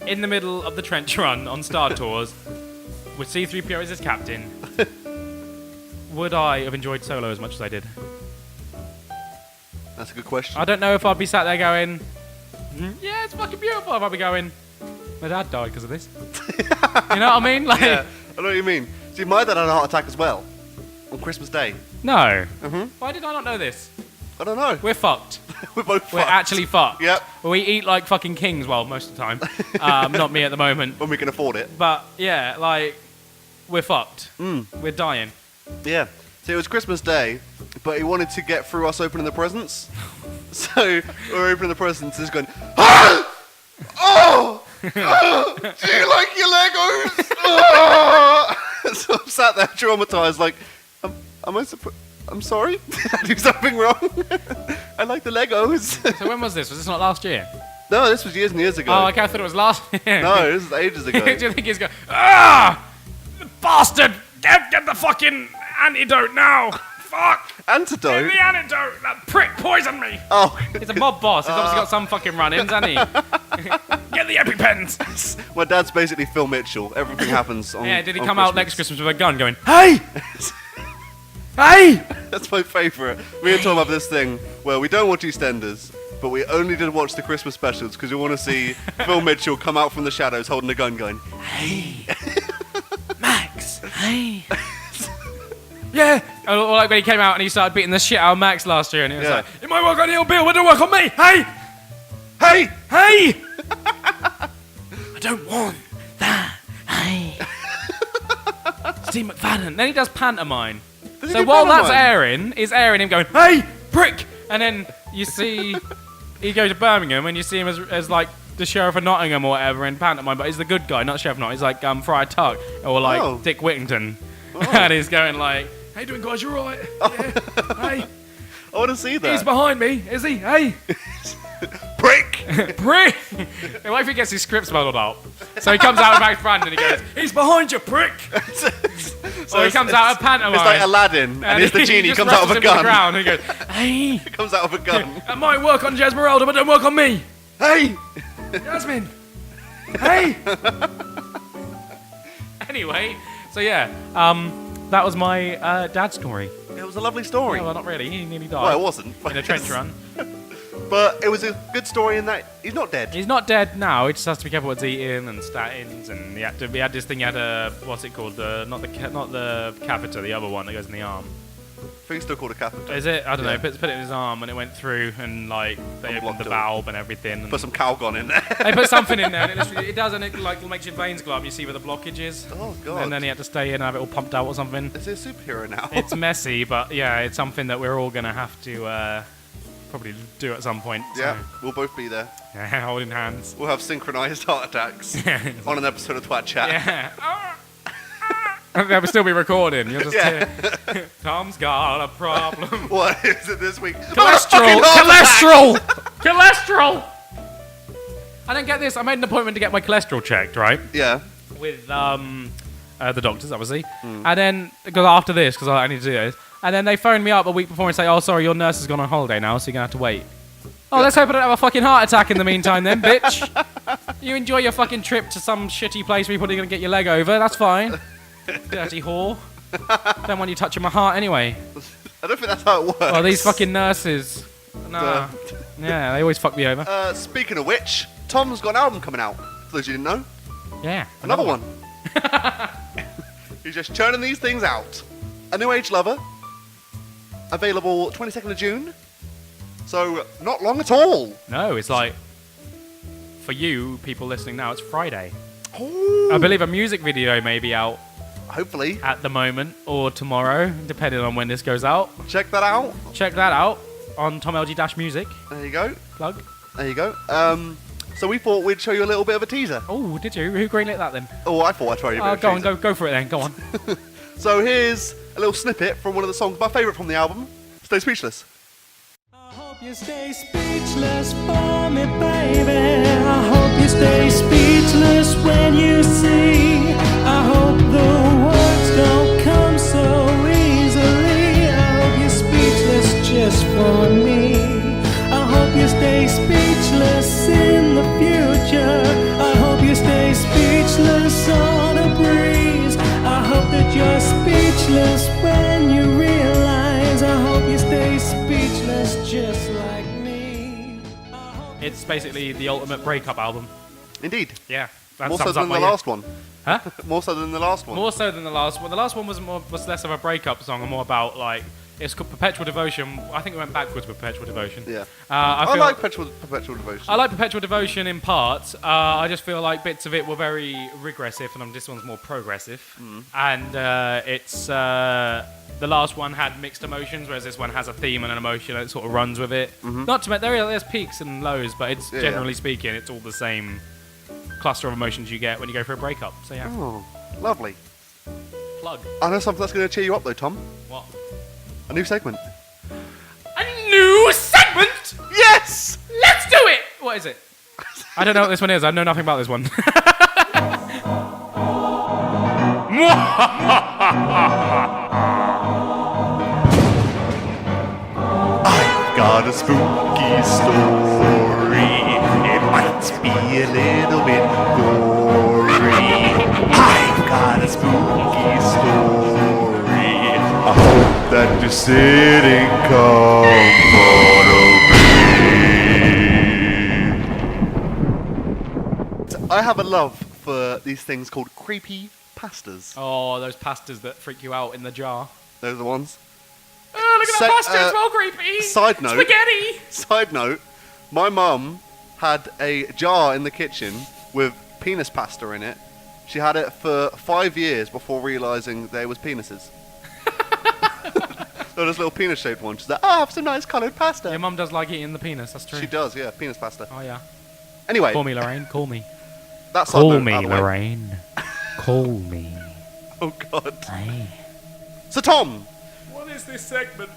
B: in the middle of the trench run on Star Tours with C-3PO as his captain, would I have enjoyed Solo as much as I did?
A: That's a good question.
B: I don't know if I'd be sat there going, yeah, it's fucking beautiful. If I'd be going, my dad died because of this. You know what I mean? Like,
A: Yeah, I know what you mean. See, my dad had a heart attack as well on Christmas Day.
B: no. Why did I not know this?
A: I don't know.
B: We're fucked.
A: We're both
B: We're
A: fucked.
B: actually fucked.
A: Yep.
B: We eat like fucking kings, well, most of the time. Not me at the moment.
A: When we can afford it.
B: But yeah, like, we're fucked. We're dying.
A: Yeah. So it was Christmas Day, but he wanted to get through us opening the presents. So we're opening the presents and he's going, ah! Oh! Oh! Do you like your Legos? Oh! So I'm sat there traumatized, like, I'm sorry? Did I do something wrong? I like the Legos.
B: So when was this? Was this not last year?
A: No, this was years and years ago.
B: Oh, okay, I thought it was last year.
A: No, this is ages ago.
B: Do you think he's going, the bastard! Get the fucking antidote now! Fuck!
A: Antidote?
B: Get the antidote! That prick poisoned me!
A: Oh.
B: He's a mob boss. He's obviously got some fucking run-ins, hasn't he? Get the EpiPens!
A: My dad's basically Phil Mitchell. Everything happens on
B: Yeah, did he
A: on
B: come out next Christmas with a gun going,
A: Hey!
B: hey!
A: That's my favourite. Me and Tom have this thing where we don't watch EastEnders, but we only did watch the Christmas specials because we want to see Phil Mitchell come out from the shadows holding a gun going,
B: Hey! Max! Hey! Yeah! Or like when he came out and he started beating the shit out of Max last year and he was
A: Yeah.
B: like, it might work on you, Bill, but it don't work on me! Hey!
A: Hey!
B: Hey! I don't want that. Hey! Steve McFadden. Then he does pantomime.
A: Does he
B: So
A: do
B: while that's
A: pantomime?
B: airing him going, hey, prick! And then you see, he goes to Birmingham and you see him as like the Sheriff of Nottingham or whatever in pantomime, but he's the good guy, not Sheriff of Nottingham. He's like Friar Tuck or like
A: Oh.
B: Dick Whittington. And he's going like, how you doing guys, you alright? Yeah. Hey,
A: I want to see that.
B: he's behind me, is he? Hey!
A: Prick!
B: Prick! What if he gets his scripts muddled up? So he comes out of Max Brandon and he goes, he's behind you, prick!
A: So
B: Or he comes out of pantomime.
A: It's like Aladdin, and he's the genie,
B: just
A: comes out
B: wrestles
A: of a
B: him to the
A: gun.
B: ground and he goes, hey!
A: Comes out of a gun.
B: That might work on Jesmeralda, but don't work on me!
A: Hey!
B: Jasmine! Hey! Anyway, so yeah, that was my dad's story.
A: It was a lovely story.
B: Well, not really, he nearly died.
A: Well, it wasn't.
B: in a trench run.
A: But it was a good story in that he's not dead.
B: He's not dead now. He just has to be careful what he's eating and statins, and he had this thing. He had a what's it called? Not the catheter, the other one that goes in the arm.
A: I think it's still called a catheter.
B: Is it? I don't know.
A: Yeah.
B: Put it in his arm, and it went through, and like they opened
A: Unblocked
B: the
A: it.
B: valve and everything. And
A: Put some Calgon in there.
B: they put something in there, and it does, and it like makes your veins glow up. And you see where the blockage is.
A: Oh, God.
B: And then he had to stay in and have it all pumped out or something.
A: Is he a superhero now?
B: It's messy, but yeah, it's something that we're all gonna have to probably do at some point.
A: Yeah,
B: So,
A: we'll both be there.
B: yeah, holding hands.
A: We'll have synchronized heart attacks on an episode of Twat Chat.
B: Yeah. That will still be recording. You'll just
A: Yeah.
B: hear, Tom's got a problem.
A: What is it this week?
B: Cholesterol! Cholesterol! Cholesterol! I don't get this. I made an appointment to get my cholesterol checked, right?
A: Yeah.
B: With the doctors, obviously. And then, because after this, because I need to do this, and then they phoned me up a week before and say, oh, sorry, your nurse has gone on holiday now, so you're going to have to wait. Oh, let's hope I don't have a fucking heart attack in the meantime then, bitch. You enjoy your fucking trip to some shitty place where you're probably going to get your leg over. That's fine. Dirty whore. Don't want you touching my heart anyway.
A: I don't think that's how it works.
B: Oh, these fucking nurses. Nah. Yeah, they always fuck me over.
A: Speaking of which, Tom's got an album coming out. For those you didn't know.
B: Yeah.
A: Another one. He's just churning these things out. A New Age Lover. Available 22nd of June. So, not long at all.
B: No, it's like, for you people listening now, it's Friday.
A: Ooh.
B: I believe a music video may be out
A: Hopefully.
B: at the moment or tomorrow, depending on when this goes out.
A: Check that out.
B: Check that out on Tom LG Music.
A: There you go.
B: Plug.
A: There you go. So we thought we'd show you a little bit of a teaser.
B: Oh, did you? Who greenlit that then?
A: Oh, I thought I'd try you a bit of a
B: Go on,
A: teaser.
B: go for it then. Go on.
A: So here's a little snippet from one of the songs, my favourite from the album, Stay Speechless.
D: I hope you stay speechless for me, baby. I hope you stay speechless when you see. I hope the words don't come so easily. I hope you're speechless just for me. I hope you stay speechless in the future. I hope you
B: It's basically the ultimate breakup album.
A: Indeed.
B: Yeah. That
A: More so
B: sums up
A: than
B: my
A: the
B: year.
A: last one.
B: Huh?
A: More so than the last one.
B: More so than the last one. The last one was less of a breakup song and more about like it's called Perpetual Devotion. I think we went backwards with Perpetual Devotion.
A: Yeah.
B: I
A: I
B: feel
A: like Perpetual Devotion.
B: I like Perpetual Devotion in parts. I just feel like bits of it were very regressive, and this one's more progressive. And it's the last one had mixed emotions, whereas this one has a theme and an emotion, and it sort of runs with it. Not to mention there's peaks and lows, but it's generally speaking, it's all the same cluster of emotions you get when you go for a breakup. So yeah,
A: Oh, lovely.
B: plug.
A: I know something that's going to cheer you up though, Tom.
B: What?
A: A new segment.
B: A new segment?
A: Yes!
B: Let's do it! What is it? I don't know what this one is. I know nothing about this one.
A: Got a spooky story. It might be a little bit gory. I've got a spooky story. I hope that you're sitting comfortably. I have a love for these things called creepy pastas.
B: Oh, those pastas that freak you out in the jar.
A: Those are the ones.
B: Oh, look at
A: Se-
B: that pasta, it's well creepy.
A: Side note.
B: Spaghetti.
A: Side note, my mum had a jar in the kitchen with penis pasta in it. She had it for 5 years before realising there was penises. So this little penis-shaped one. She's like, oh, I have some nice coloured pasta.
B: Your mum does like eating the penis, that's true.
A: She does, yeah, penis pasta.
B: Oh, yeah.
A: Anyway,
B: Call me, Lorraine, call me.
A: that's
B: Call me, Lorraine. Call me.
A: Oh, God.
B: Aye.
A: So, Tom,
B: What is this segment?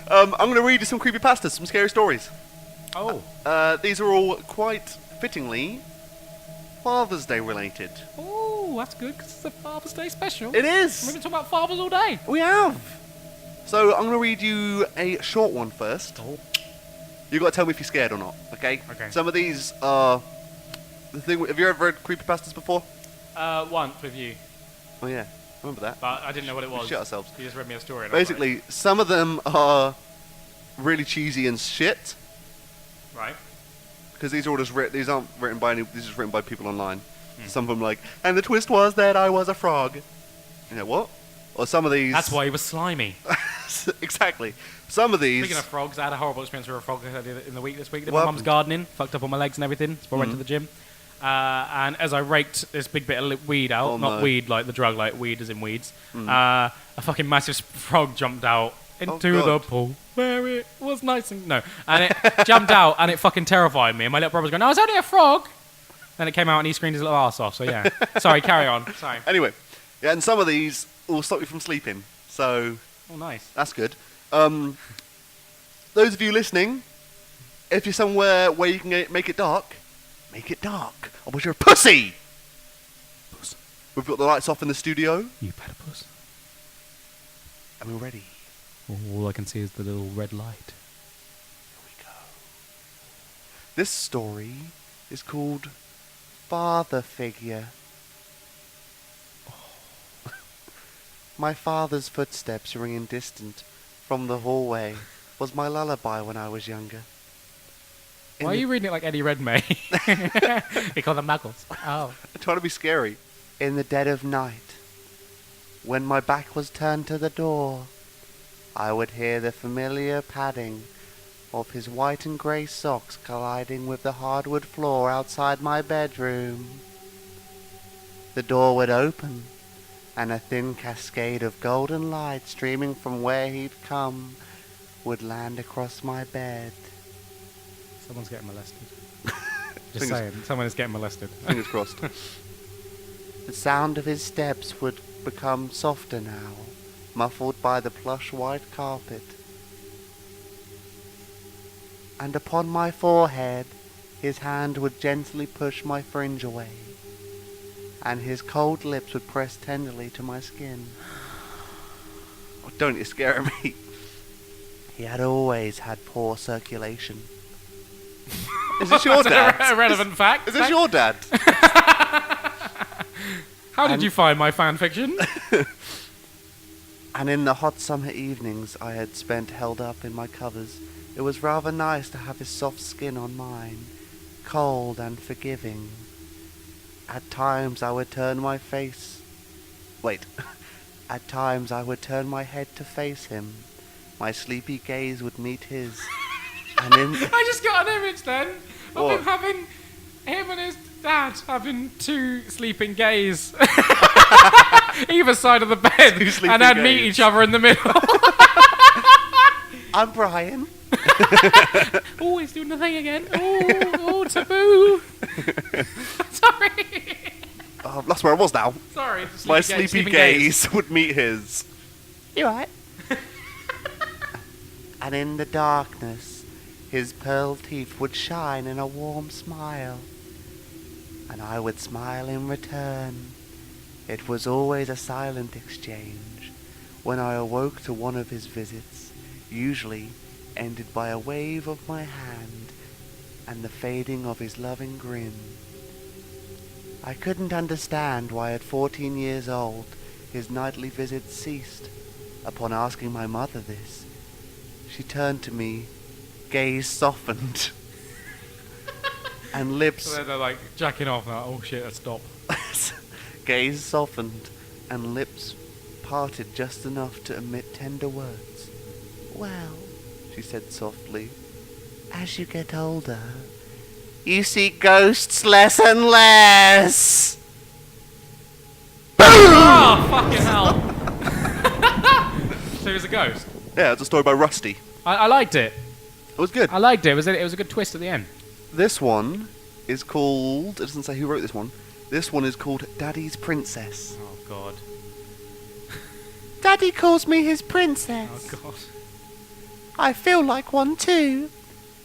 A: I'm going to read you some creepy pastas, some scary stories.
B: Oh.
A: These are all quite fittingly Father's Day related.
B: Oh, that's good, because it's a Father's Day special.
A: It
B: We've
A: is.
B: been talking about fathers all day.
A: We have. So I'm going to read you a short one first.
B: Oh.
A: You got to tell me if you're scared or not, okay?
B: Okay.
A: Some of these are the thing. Have you ever read creepypastas before?
B: Once with you,
A: Oh yeah, I remember that.
B: but I didn't know what it was.
A: Shit ourselves.
B: You just read me a story. And I was
A: Basically, some of them are really cheesy and shit
B: like, right.
A: because these are all just these aren't written by any. These are just written by people online. Some of them like, and the twist was that I was a frog. You know what? Or some of these.
B: That's why he was slimy.
A: Exactly. Some of these.
B: Speaking of frogs, I had a horrible experience with a frog in the week this week. Did
A: What
B: my mum's
A: happened?
B: gardening, fucked up all my legs and everything, so I went to the gym. And as I raked this big bit of weed out,
A: Oh,
B: not
A: no.
B: weed like the drug, like weed as in weeds, a fucking massive frog jumped out into the
A: God.
B: pool where it was nice and and it jumped out and it fucking terrified me. And my little brother was going, "No, it's only a frog." Then it came out and he screamed his little ass off. So yeah, sorry, carry on. Sorry.
A: Anyway, yeah, and some of these will stop you from sleeping. So
B: Oh, nice.
A: that's good. Those of you listening, if you're somewhere where you can make it dark, make it dark. Otherwise you're a pussy! Puss. We've got the lights off in the studio,
B: You platypus.
A: and we're ready.
B: All I can see is the little red light.
A: Here we go. This story is called Father Figure. My father's footsteps ringing distant from the hallway was my lullaby when I was younger. In
B: Why are
A: the-
B: you reading it like Eddie Redmayne? They call them muggles. Oh.
A: I'm trying to be scary. In the dead of night, when my back was turned to the door, I would hear the familiar padding of his white and grey socks colliding with the hardwood floor outside my bedroom. The door would open, and a thin cascade of golden light streaming from where he'd come would land across my bed.
B: Someone's getting molested. Just
A: Fingers-
B: saying, someone is getting molested.
A: Fingers crossed. The sound of his steps would become softer now, muffled by the plush white carpet. And upon my forehead, his hand would gently push my fringe away, and his cold lips would press tenderly to my skin. Oh, don't, you're scaring me. He had always had poor circulation. Is this your dad?
B: A relevant fact.
A: Is this your dad?
B: How did you find my fan fiction?
A: And in the hot summer evenings I had spent held up in my covers, It was rather nice to have his soft skin on mine, cold and forgiving. At times I would turn my face... Wait. At times I would turn my head to face him. My sleepy gaze would meet his. And in...
B: I just got an image then of
A: What?
B: him having him and his dad having two sleeping gays either side of the bed,
A: Two sleeping
B: and they'd meet
A: gays.
B: each other in the middle.
A: I'm Brian.
B: Oh, he's doing the thing again. Oh, taboo. Sorry.
A: Oh, that's where I was now.
B: Sorry.
A: My sleepy gaze would meet his. You right? And in the darkness, his pearl teeth would shine in a warm smile. And I would smile in return. It was always a silent exchange. When I awoke to one of his visits, usually ended by a wave of my hand and the fading of his loving grin. I couldn't understand why at 14 years old his nightly visits ceased. Upon asking my mother this, she turned to me, gaze softened, and lips...
B: So they're like jacking off. Like, oh shit, let's stop.
A: Gaze softened, and lips parted just enough to emit tender words. Well, she said softly, as you get older, you see ghosts less and less.
B: Oh, fucking hell. So he was a ghost.
A: Yeah, it's a story by Rusty.
B: I liked it.
A: It was good.
B: I liked it. It was a good twist at the end.
A: This one is called... It doesn't say who wrote this one. This one is called Daddy's Princess.
B: Oh, God.
A: Daddy calls me his princess.
B: Oh, God.
A: I feel like one too,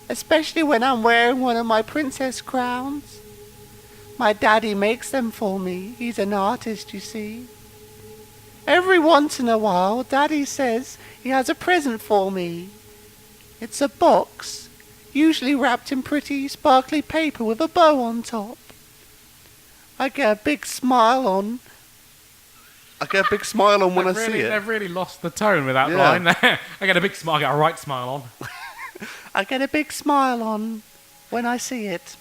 A: especially when I'm wearing one of my princess crowns. My daddy makes them for me. He's an artist, you see. Every once in a while, Daddy says he has a present for me. It's a box, usually wrapped in pretty sparkly paper with a bow on top. I get a big smile on when I see it.
B: They've really lost the tone with that
A: Yeah.
B: line there. I get a big smile, I get a right smile on.
A: I get a big smile on when I see it.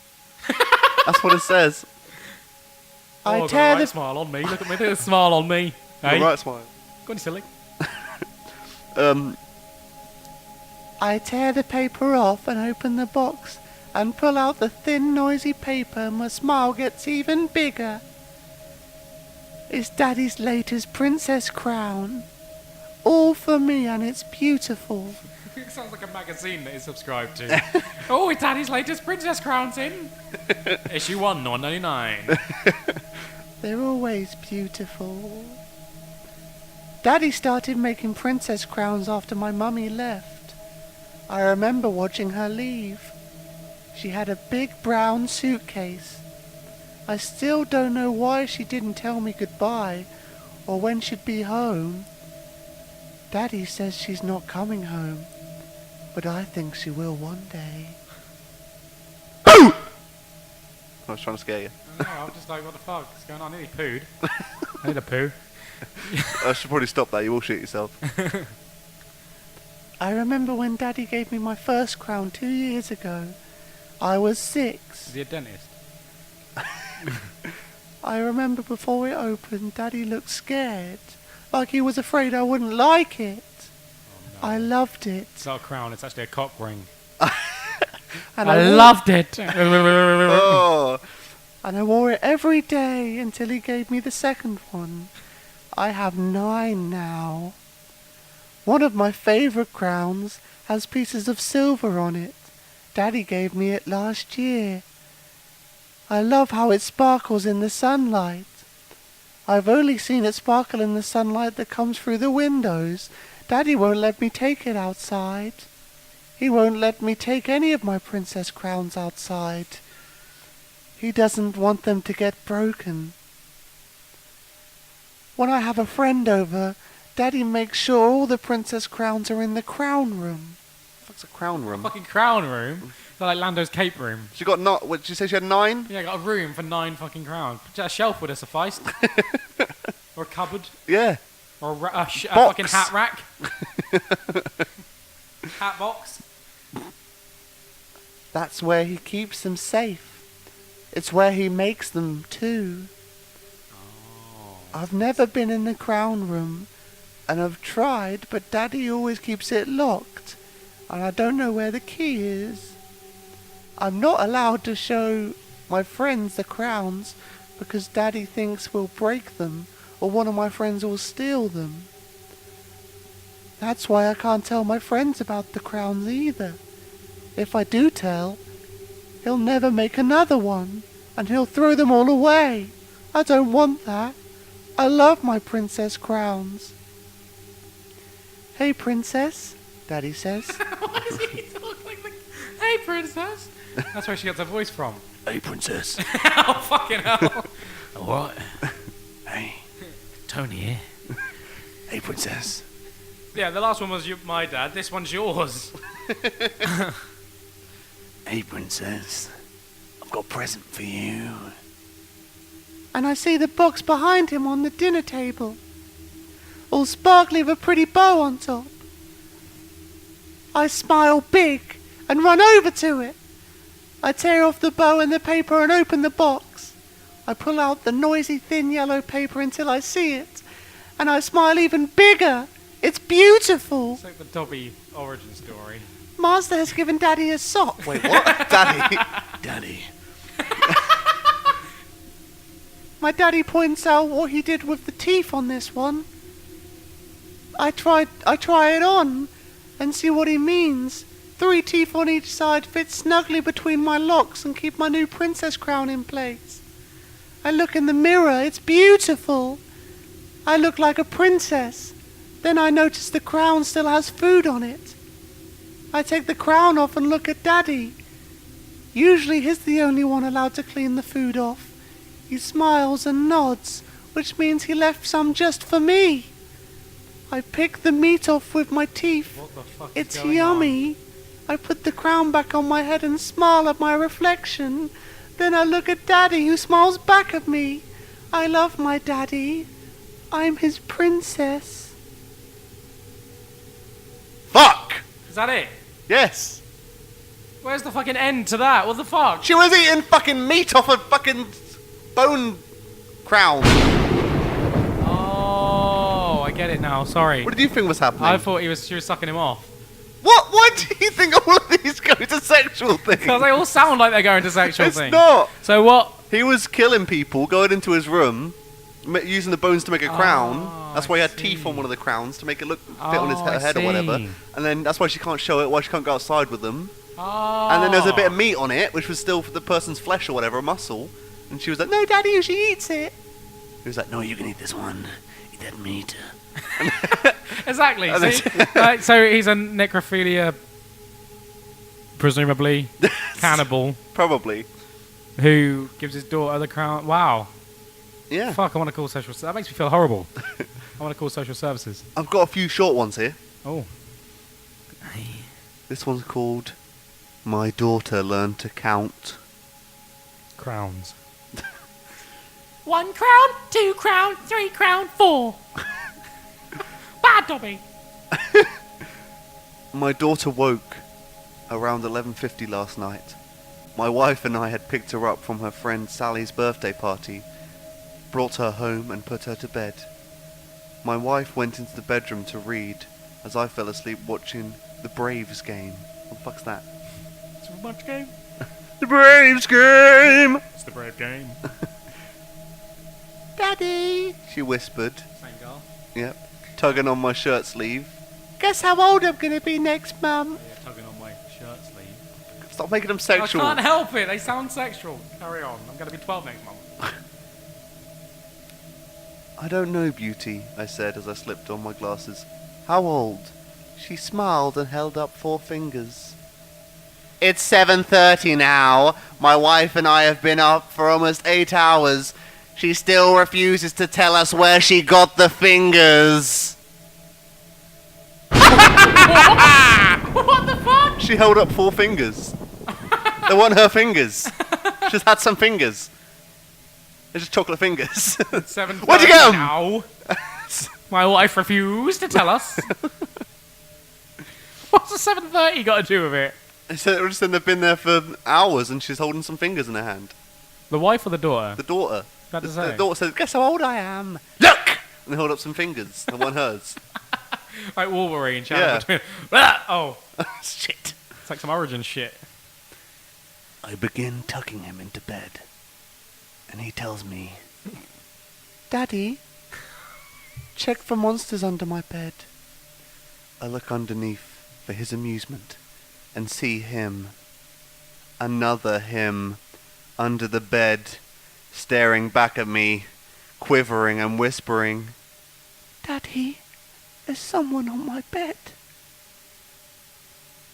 A: That's what it says.
B: Oh,
A: I
B: I've got
A: tear
B: a right
A: the
B: smile on me. Look at me, there's a smile on me. Hey,
A: right smile.
B: go on, you silly.
A: I tear the paper off and open the box and pull out the thin, noisy paper, and my smile gets even bigger. It's Daddy's latest princess crown. All for me, and it's beautiful.
B: It sounds like a magazine that is subscribed to. Oh, it's Daddy's latest princess crown's in. Issue 1, $9.99.
A: They're always beautiful. Daddy started making princess crowns after my mummy left. I remember watching her leave. She had a big brown suitcase. I still don't know why she didn't tell me goodbye or when she'd be home. Daddy says she's not coming home, but I think she will one day. I was trying to scare you.
B: No, I'm just like, what the fuck is going on? I nearly pooed. I need a poo.
A: I should probably stop that. You will shit yourself. I remember when Daddy gave me my first crown 2 years ago. I was 6.
B: Is he a dentist?
A: I remember before it opened, Daddy looked scared, like he was afraid I wouldn't like it.
B: Oh, no.
A: I loved it.
B: It's not a crown, it's actually a cock ring.
A: And
B: I
A: wore-
B: loved it.
A: Oh. And I wore it every day until he gave me the second one. I have 9 now. One of my favourite crowns has pieces of silver on it. Daddy gave me it last year. I love how it sparkles in the sunlight. I've only seen it sparkle in the sunlight that comes through the windows. Daddy won't let me take it outside. He won't let me take any of my princess crowns outside. He doesn't want them to get broken. When I have a friend over, Daddy makes sure all the princess crowns are in the crown room. What's a crown room?
B: Fucking crown room. It's like Lando's cape room.
A: She got not. What did you say? She had 9.
B: Yeah, I got a room for 9 fucking crowns. A shelf would have sufficed. Or a cupboard.
A: Yeah.
B: Or a
A: Box.
B: fucking hat rack. Hat box.
A: That's where he keeps them safe. It's where he makes them, too. I've never been in the crown room, and I've tried, but Daddy always keeps it locked, and I don't know where the key is. I'm not allowed to show my friends the crowns, because Daddy thinks we'll break them, or one of my friends will steal them. That's why I can't tell my friends about the crowns either. If I do tell, he'll never make another one, and he'll throw them all away. I don't want that. I love my princess crowns. Hey, princess, Daddy says.
B: Why does he talk like the... Hey, princess. That's where she gets her voice from.
A: Hey, princess.
B: Oh, fucking hell.
C: What?
A: Hey.
C: Tony here.
A: Hey, princess.
B: Yeah, the last one was my dad. This one's yours.
A: Hey, princess. I've got a present for you.
E: And I see the box behind him on the dinner table, all sparkly with a pretty bow on top. I smile big and run over to it. I tear off the bow and the paper and open the box. I pull out the noisy thin yellow paper until I see it, and I smile even bigger. It's beautiful.
B: It's like the Dobby origin story.
E: Master has given Daddy a sock.
A: Wait, what? Daddy? Daddy.
E: My daddy points out what he did with the teeth on this one. I try it on and see what he means. 3 teeth on each side fit snugly between my locks and keep my new princess crown in place. I look in the mirror. It's beautiful. I look like a princess. Then I notice the crown still has food on it. I take the crown off and look at Daddy. Usually he's the only one allowed to clean the food off. He smiles and nods, which means he left some just for me. I pick the meat off with my teeth.
B: What the fuck
E: It's
B: is going
E: yummy. I put the crown back on my head and smile at my reflection. Then I look at Daddy, who smiles back at me. I love my Daddy. I'm his princess.
A: Fuck!
B: Is that it?
A: Yes.
B: Where's the fucking end to that? What the fuck?
A: She was eating fucking meat off a fucking bone crown.
B: Oh, I get it now. Sorry.
A: What did you think was happening?
B: I thought she was sucking him off.
A: What? Why do you think all of these go to sexual things?
B: Because they all sound like they're going to sexual
A: It's
B: things.
A: not.
B: So what?
A: He was killing people, going into his room, using the bones to make a crown. That's why he
B: I
A: had teeth
B: see.
A: on one of the crowns to make it look fit on his
B: I
A: head or whatever.
B: see.
A: And then that's why she can't show it, why she can't go outside with them.
B: Oh.
A: And then there's a bit of meat on it, which was still for the person's flesh or whatever, a muscle. And she was like, "No, Daddy, she eats it." He was like, "No, you can eat this one. Eat that meat."
B: Exactly.
A: And
B: See? So he's a necrophilia, presumably cannibal,
A: Probably.
B: who gives his daughter the crown. Wow.
A: Yeah.
B: Fuck, I want to call social... That makes me feel horrible. I want to call social services.
A: I've got a few short ones here.
B: Oh.
A: This one's called "My Daughter Learned to Count."
B: Crowns.
C: 1 crown, 2 crown, 3 crown, 4. Bad Dobby.
A: My daughter woke around 11:50 last night. My wife and I had picked her up from her friend Sally's birthday party, brought her home and put her to bed. My wife went into the bedroom to read as I fell asleep watching the Braves game. What the fuck's that?
B: It's a much game.
A: The Braves game!
B: It's the Brave game.
E: Daddy,
A: She whispered,
B: Same girl.
A: yep, tugging on my shirt sleeve.
E: guess how old I'm gonna be next, Mum?
B: Yeah, tugging on my shirt sleeve.
A: Stop making them sexual.
B: I can't help it. They sound sexual. Carry on. I'm going to be 12 next month.
A: I don't know, Beauty, I said as I slipped on my glasses. How old? She smiled and held up 4 fingers. It's 7:30 now. My wife and I have been up for almost 8 hours. She still refuses to tell us where she got the fingers.
C: What the fuck?
A: She held up 4 fingers. They weren't her fingers. She just had some fingers. They're just chocolate fingers.
B: 7:30
A: Where'd you get 'em?
B: now. My wife refused to tell us. What's the 7:30 got to do with it?
A: Then they've been there for hours and she's holding some fingers in her hand.
B: The wife or the daughter?
A: The daughter.
B: About to
A: The
B: say.
A: daughter says, "Guess how old I am? Look!" And they hold up some fingers. And one hers.
B: Like Wolverine,
A: Yeah.
B: between. Ah! Oh,
A: Shit.
B: it's like some origin shit.
E: I begin tucking him into bed, and he tells me, Daddy, check for monsters under my bed. I look underneath for his amusement and see him, another him, under the bed, staring back at me, quivering and whispering, Daddy, there's someone on my bed.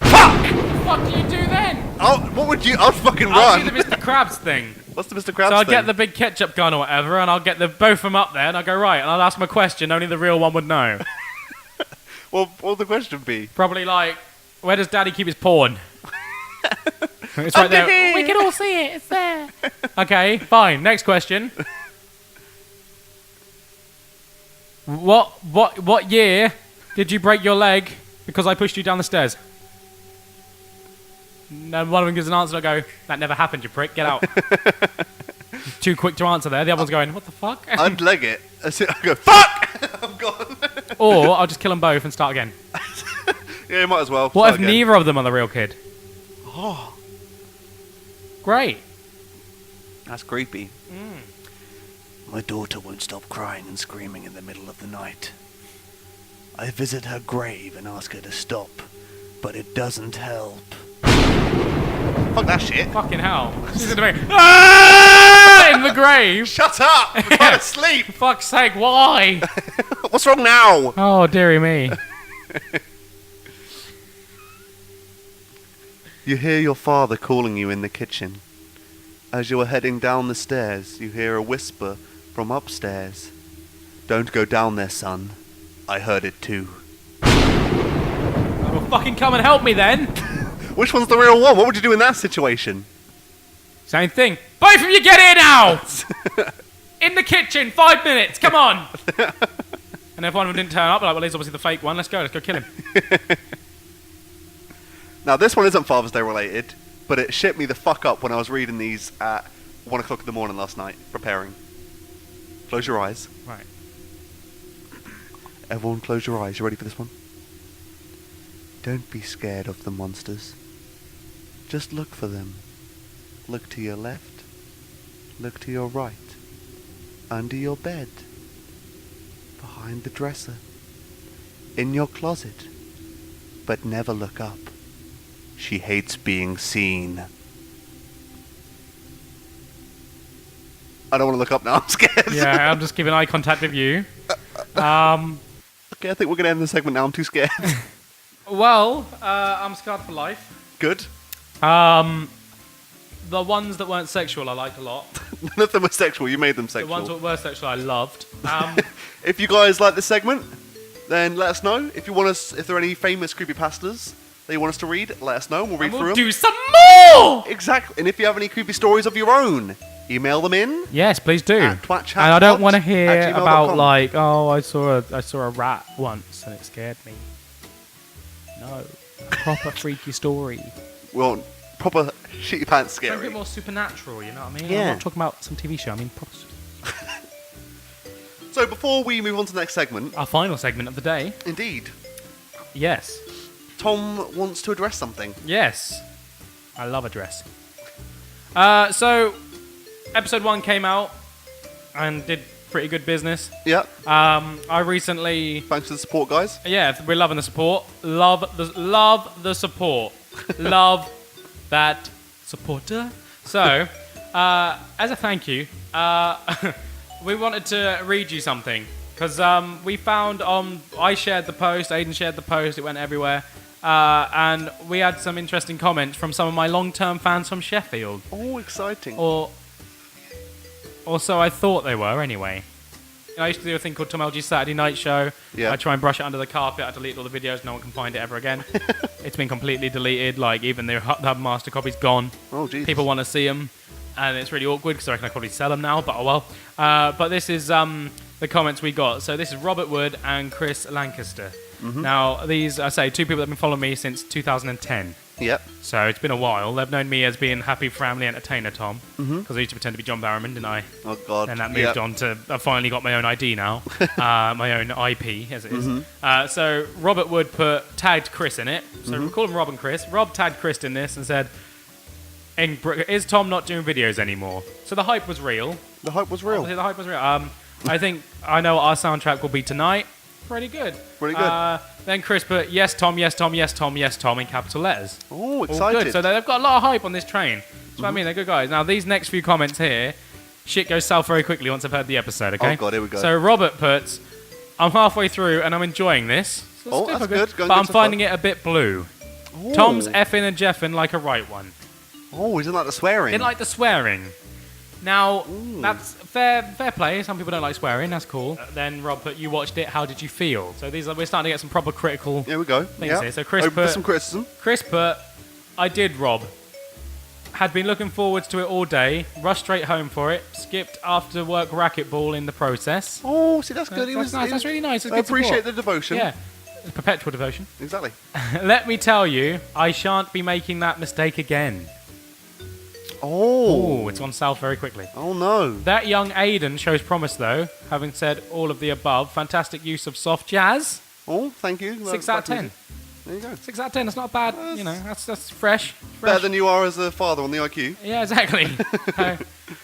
B: What do you do then?
A: Oh, what would you? I'd fucking
B: I'll
A: run.
B: do the Mr. Krabs thing.
A: What's the Mr. Krabs
B: So I'll
A: thing?
B: get the big ketchup gun or whatever, and I'll get both of them up there, and I'll go, right, and I'll ask them a question only the real one would know.
A: Well, what would the question be?
B: Probably like, where does Daddy keep his porn? It's right there.
C: We can all see it. It's there.
B: Okay, fine. Next question. What year did you break your leg because I pushed you down the stairs? And one of them gives an answer, and I go, that never happened, you prick, get out. Too quick to answer there. The other one's going, what the fuck?
A: I'd leg it. I go, fuck! I'm gone.
B: Or I'll just kill them both and start again.
A: Yeah, you might as well.
B: What
A: Start
B: if
A: again.
B: neither of them are the real kid?
A: Oh,
B: Great.
A: that's creepy.
E: My daughter won't stop crying and screaming in the middle of the night. I visit her grave and ask her to stop, but it doesn't help.
A: Fuck that shit.
B: Fucking hell. She's in the grave. Ah! In the grave.
A: Shut up! I'm trying to sleep.
B: For fuck's sake, why?
A: What's wrong now?
B: Oh, dearie me.
A: You hear your father calling you in the kitchen. As you are heading down the stairs, you hear a whisper from upstairs. Don't go down there, son. I heard it too.
B: Well, fucking come and help me then.
A: Which one's the real one? What would you do in that situation?
B: Same thing. Both of you get here now! In the kitchen, 5 minutes, come on! And if one of them didn't turn up, like, well, he's obviously the fake one. Let's go kill him.
A: Now, this one isn't Father's Day related, but it shit me the fuck up when I was reading these at 1 o'clock in the morning last night, preparing. Close your eyes.
B: Right.
A: Everyone close your eyes. You ready for this one? Don't be scared of the monsters. Just look for them. Look to your left. Look to your right. Under your bed. Behind the dresser. In your closet. But never look up. She hates being seen. I don't want to look up now. I'm scared.
B: Yeah, I'm just keeping eye contact with you.
A: Okay, I think we're going to end the segment now. I'm too scared.
B: Well, I'm scarred for life.
A: Good.
B: The ones that weren't sexual I liked a lot.
A: None of them were sexual. You made them
B: The
A: sexual.
B: ones that were sexual I loved.
A: If you guys like this segment, then let us know. If you want us, if there are any famous creepypastas that you want us to read, let us know and we'll read
B: and
A: through
B: we'll
A: them.
B: do some more!
A: Exactly. And if you have any creepy stories of your own, email them in.
B: Yes, please do.
A: At twatchatpod
B: And I don't want to hear
A: at gmail.com.
B: about like, oh, I saw a rat once and it scared me. No, a proper freaky story.
A: We want proper shitty pants
B: Something a
A: scary.
B: bit more supernatural, you know what I mean?
A: Yeah.
B: I'm not talking about some TV show. I mean, proper.
A: So before we move on to the next segment,
B: Our final segment of the day.
A: indeed,
B: Yes.
A: Tom wants to address something.
B: Yes. I love a dress. So, episode 1 came out and did pretty good business.
A: Yeah.
B: I recently,
A: Thanks for the support, guys.
B: yeah, we're loving the support. Love the support. Love that supporter. So, as a thank you, we wanted to read you something because we found I shared the post, Ayden shared the post, it went everywhere. And we had some interesting comments from some of my long-term fans from Sheffield.
A: Oh, exciting.
B: Or so I thought they were, anyway. I used to do a thing called Tom LG's Saturday Night Show.
A: Yeah.
B: I try and brush it under the carpet. I delete all the videos. No one can find it ever again. It's been completely deleted. Like, even the master copy's gone.
A: Oh, jeez.
B: People want to see them. And it's really awkward because I reckon I probably sell them now. But oh well. But this is the comments we got. So this is Robert Wood and Chris Lancaster.
A: Mm-hmm.
B: Now, these, I say, two people that have been following me since 2010.
A: Yep.
B: So it's been a while. They've known me as being Happy Family Entertainer Tom, because I used to pretend to be John Barrowman, didn't I?
A: Oh God.
B: And that moved on to, I finally got my own ID now, my own IP, as it is. So Robert Wood tagged Chris in it. So we call him Rob and Chris. Rob tagged Chris in this and said, is Tom not doing videos anymore? So the hype was real.
A: The hype was real.
B: Obviously, the hype was real. I think I know what our soundtrack will be tonight. Pretty good.
A: Pretty good.
B: Then Chris put, yes, Tom, yes, Tom, yes, Tom, yes, Tom, in capital letters.
A: Oh,
B: All
A: excited.
B: good. So they've got a lot of hype on this train. That's what I mean. They're good guys. Now, these next few comments here, shit goes south very quickly once I've heard the episode, okay?
A: Oh, God, here we go.
B: So Robert puts, I'm halfway through and I'm enjoying this. So
A: that's good. Going
B: But
A: good
B: I'm
A: so
B: finding
A: far.
B: it a bit blue.
A: Ooh.
B: Tom's effing and jeffing like a right one.
A: Oh, he doesn't like the swearing.
B: Didn't like the swearing. Now, that's fair play. Some people don't like swearing. That's cool. Then Rob put, you watched it. How did you feel? So we're starting to get some proper critical
A: Here we go.
B: things here. So Chris
A: Open for
B: put,
A: some criticism.
B: I did, Rob. Had been looking forwards to it all day. Rushed straight home for it. Skipped after work racquetball in the process.
A: Oh, see, that's good.
B: That's nice. That's really nice. It's
A: I
B: good
A: appreciate
B: support.
A: the devotion.
B: Yeah. Perpetual devotion.
A: Exactly.
B: Let me tell you, I shan't be making that mistake again.
A: Oh.
B: Oh, it's gone south very quickly.
A: Oh, no.
B: That young Ayden shows promise, though. Having said all of the above, fantastic use of soft jazz.
A: Oh, thank you.
B: 6 out of 10.
A: There you go.
B: 6 out of 10. That's not bad. You know, that's fresh.
A: Better than you are as a father on the IQ.
B: Yeah, exactly.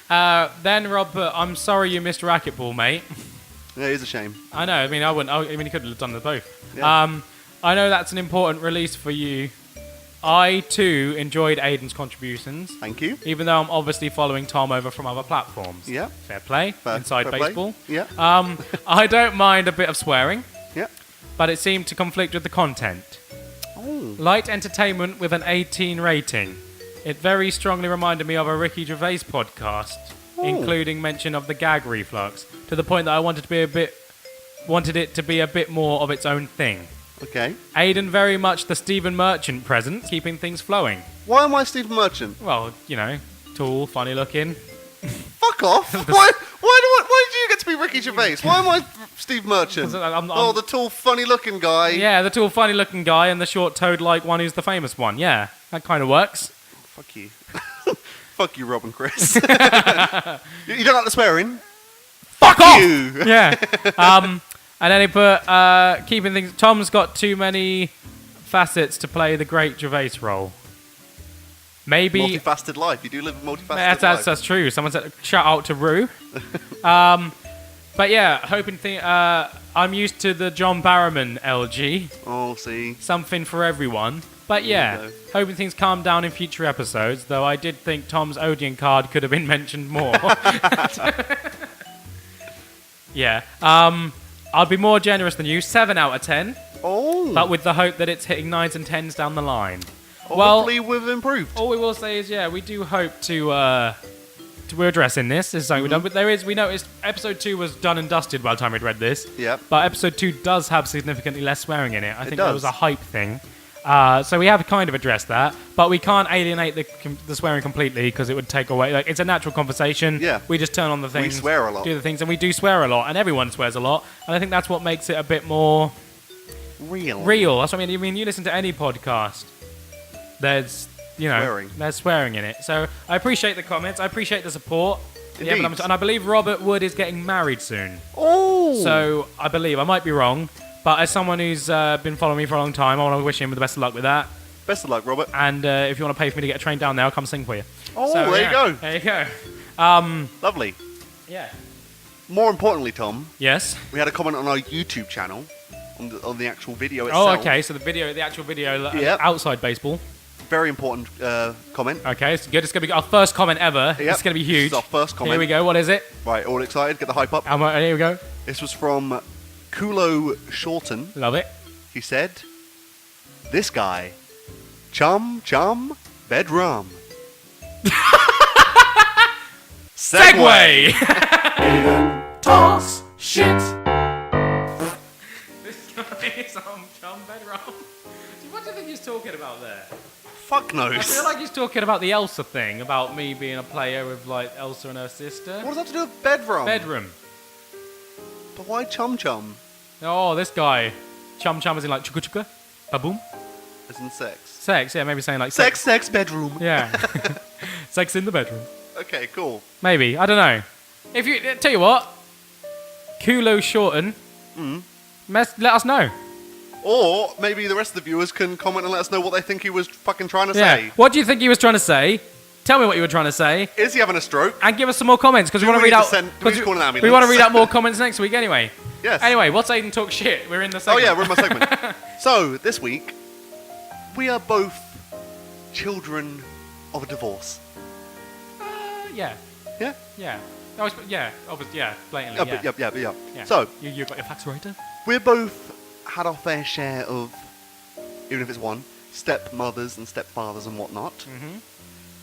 B: Then Rob put, I'm sorry you missed racquetball, mate.
A: Yeah, it is a shame.
B: I know. I mean, I wouldn't. I mean, he could have done the both.
A: Yeah.
B: I know that's an important release for you. I too enjoyed Ayden's contributions,
A: Thank you.
B: even though I'm obviously following Tom over from other platforms.
A: Yeah.
B: Fair play. Inside
A: fair play.
B: baseball.
A: Yeah.
B: I don't mind a bit of swearing,
A: Yeah.
B: but it seemed to conflict with the content.
A: Oh.
B: Light entertainment with an 18 rating. It very strongly reminded me of a Ricky Gervais podcast, including mention of the gag reflux, to the point that I wanted it to be a bit more of its own thing.
A: Okay.
B: Ayden very much the Stephen Merchant present, keeping things flowing.
A: Why am I Steve Merchant?
B: Well, you know, tall, funny looking.
A: Fuck off. Why did you get to be Ricky Gervais? Why am I Steve Merchant?
B: 'Cause I'm-
A: the tall, funny-looking guy.
B: Yeah, the tall, funny looking guy and the short toad-like one who's the famous one. Yeah, that kind of works.
A: Fuck you. Fuck you, Rob and Chris. You don't like the swearing?
B: Fuck off!
A: You.
B: Yeah. And then he put, keeping things... Tom's got too many facets to play the great Gervais role. Maybe...
A: Multifaceted life. You do live a multifaceted life.
B: That's true. Someone said, shout out to Rue. But yeah, I'm used to the John Barrowman LG.
A: Oh, see.
B: Something for everyone. But yeah,
A: There you
B: hoping things calm down in future episodes, though I did think Tom's Odeon card could have been mentioned more. Yeah. I'd be more generous than you, 7 out of 10,
A: Oh.
B: but with the hope that it's hitting 9s and 10s down the line.
A: Hopefully we've improved.
B: All we will say is, yeah, we do hope we're addressing this. This is something we've done, but we noticed episode 2 was done and dusted by the time we'd read this.
A: Yep.
B: But episode 2 does have significantly less swearing in it. I think that
A: does.
B: was a hype thing. So we have kind of addressed that, but we can't alienate the swearing completely because it would take away. Like, it's a natural conversation.
A: Yeah.
B: We just turn on the things.
A: swear a lot.
B: Do the things, and we do swear a lot, and everyone swears a lot. And I think that's what makes it a bit more
A: Real.
B: That's what I mean. You listen to any podcast, there's
A: Swearing.
B: there's swearing in it. So I appreciate the comments. I appreciate the support. Yeah,
A: Indeed.
B: and I believe Robert Wood is getting married soon.
A: Oh.
B: So I believe, I might be wrong, but as someone who's been following me for a long time, I want to wish him the best of luck with that.
A: Best of luck, Robert.
B: And if you want to pay for me to get a train down there, I'll come sing for you.
A: Oh,
B: So,
A: there
B: yeah,
A: you go.
B: There you go.
A: Lovely.
B: Yeah.
A: More importantly, Tom,
B: Yes.
A: we had a comment on our YouTube channel on the actual video
B: Oh,
A: itself.
B: okay. So the actual video
A: Yep.
B: outside baseball.
A: Very important comment.
B: Okay, it's good. It's going to be our first comment ever.
A: Yep.
B: It's going to be
A: This
B: huge.
A: is our first comment.
B: Here we go. What is it?
A: Right, all excited? Get the hype up.
B: Here we go.
A: This was from Kulo Shorten.
B: Love it.
A: He said, "This guy, chum, bedroom."
B: Segway!
C: Talks shit.
B: This guy is on John Bedrock. What do you think he's talking about there?
A: Fuck
B: I
A: knows.
B: feel like he's talking about the Elsa thing, about me being a player with like Elsa and her sister.
A: What does that have to do with bedroom?
B: Bedroom.
A: But why chum?
B: Oh, this guy. Chum is in like chuka chuka, baboom.
A: As in sex.
B: Sex, yeah, maybe saying like
A: Sex, bedroom.
B: Yeah. Sex in the bedroom.
A: Okay, cool.
B: Maybe. I don't know. If you tell you what, Kulo Shorten, let us know.
A: Or maybe the rest of the viewers can comment and let us know what they think he was fucking trying to
B: Yeah.
A: say.
B: What do you think he was trying to say? Tell me what you were trying to say,
A: Is he having a stroke?
B: and give us some more comments because we
A: Do
B: want to
A: we
B: read
A: need
B: out.
A: to send- do we need to call an ambulance?
B: We want to read out more comments next week anyway.
A: Yes.
B: Anyway, what's Ayden talk shit? We're in the
A: Oh
B: segment.
A: yeah, we're in my segment. So, this week, we are both children of a divorce.
B: Yeah.
A: Yeah?
B: Yeah. No, yeah. Obviously, yeah. Blatantly.
A: Yeah.
B: Yeah.
A: So,
B: you got your facts right there?
A: we're both had our fair share of, even if it's one, stepmothers and stepfathers and whatnot.
B: Mm-hmm.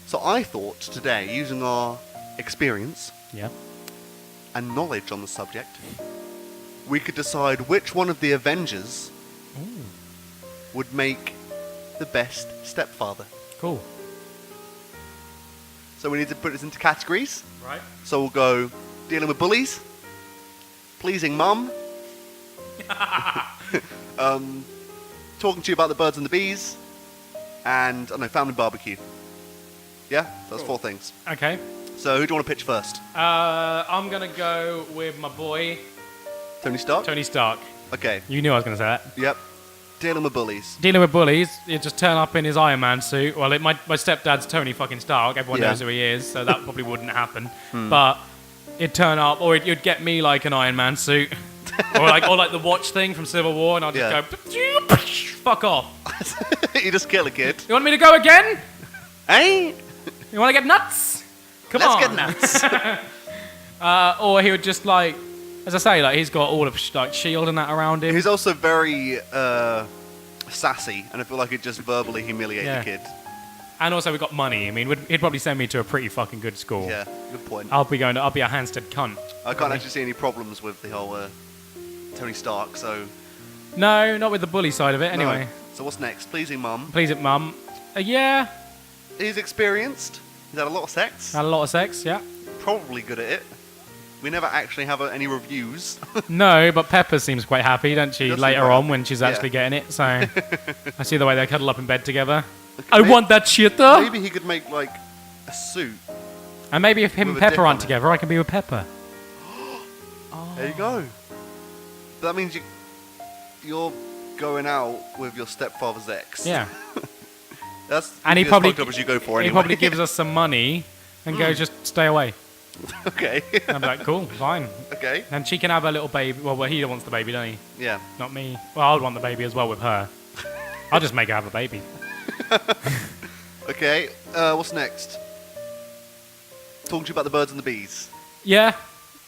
A: So I thought today, using our experience
B: Yeah.
A: and knowledge on the subject, we could decide which one of the Avengers would make the best stepfather.
B: Cool.
A: So we need to put this into categories.
B: Right.
A: So we'll go dealing with bullies, pleasing mum, talking to you about the birds and the bees, and I don't know, family barbecue. Yeah, that's 4 things.
B: Okay.
A: So who do you want to pitch first?
B: I'm gonna go with my boy
A: Tony Stark.
B: Tony Stark.
A: Okay.
B: You knew I was gonna say that.
A: Yep. Dealing with bullies.
B: Dealing with bullies, you just turn up in his Iron Man suit. Well, my stepdad's Tony fucking Stark. Everyone
A: Yeah.
B: knows who he is, so that probably wouldn't happen. But it'd turn up, or you'd get me like an Iron Man suit, or like the watch thing from Civil War, and I'd just go, fuck off.
A: You just kill a kid.
B: You want me to go again?
A: Hey,
B: You want to get nuts? Come
A: let's
B: on.
A: get nuts.
B: Or he would just like, as I say, like he's got all of like shield and that around him.
A: He's also very sassy, and I feel like he'd just verbally humiliate
B: Yeah.
A: the kid.
B: And also we got money. I mean, he'd probably send me to a pretty fucking good school.
A: Yeah, good point.
B: I'll be a Hansted cunt.
A: I can't actually see any problems with the whole Tony Stark, so...
B: No, not with the bully side of it. Anyway,
A: No. So what's next? Pleasing mum.
B: please it, mum. Yeah,
A: He's experienced. He's had a lot of sex.
B: had a lot of sex. Yeah.
A: Probably good at it. We never actually have any reviews.
B: No, but Pepper seems quite happy, doesn't she?
A: Does
B: Later
A: seem
B: on
A: quite
B: when she's
A: Yeah.
B: actually getting it. So I see the way they cuddle up in bed together. I want that shit though.
A: Maybe he could make, like, a suit.
B: And maybe if him and
A: With a dick
B: Pepper aren't
A: on it.
B: together, I can be with Pepper.
A: There you go. That means you're going out with your stepfather's ex.
B: Yeah.
A: That's
B: And he
A: as
B: probably
A: fucked up as you go for
B: he
A: anyway.
B: probably gives us some money and goes, just stay away.
A: Okay.
B: And I'd be like, cool, fine.
A: Okay.
B: And she can have a little baby. Well, he wants the baby, don't he?
A: Yeah.
B: Not me. Well, I'd want the baby as well with her. I'll just make her have a baby.
A: Okay. What's next? Talking to you about the birds and the bees.
B: Yeah,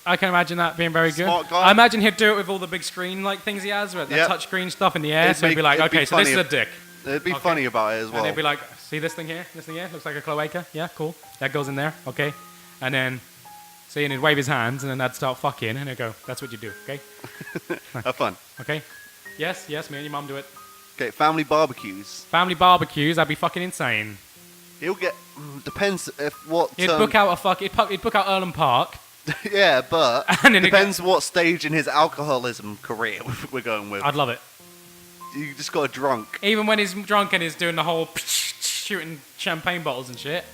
B: I can imagine that being very good.
A: Smart guy.
B: I imagine he'd do it with all the big screen like things he has, with the
A: Yep.
B: touch screen stuff in the air.
A: It'd
B: So he'd be like,
A: it'd be
B: okay, so this is
A: funny
B: a dick.
A: It'd be
B: Okay.
A: funny about it as well.
B: And they'd be like, see this thing here? This thing here? Looks like a cloaca. Yeah, cool. That goes in there. Okay. And then, see, and he'd wave his hands, and then I'd start fucking, and he'd go, that's what you do, okay?
A: Have fun.
B: Okay? Yes, me and your mum do it.
A: Okay. Family barbecues.
B: Family barbecues, that'd be fucking insane.
A: He'll get. Depends if what.
B: He'd book out he'd book out Erlen Park.
A: Yeah, but
B: And then he'd
A: depends what stage in his alcoholism career we're going with.
B: I'd love it.
A: You just got a drunk.
B: Even when he's drunk and he's doing the whole shooting champagne bottles and shit.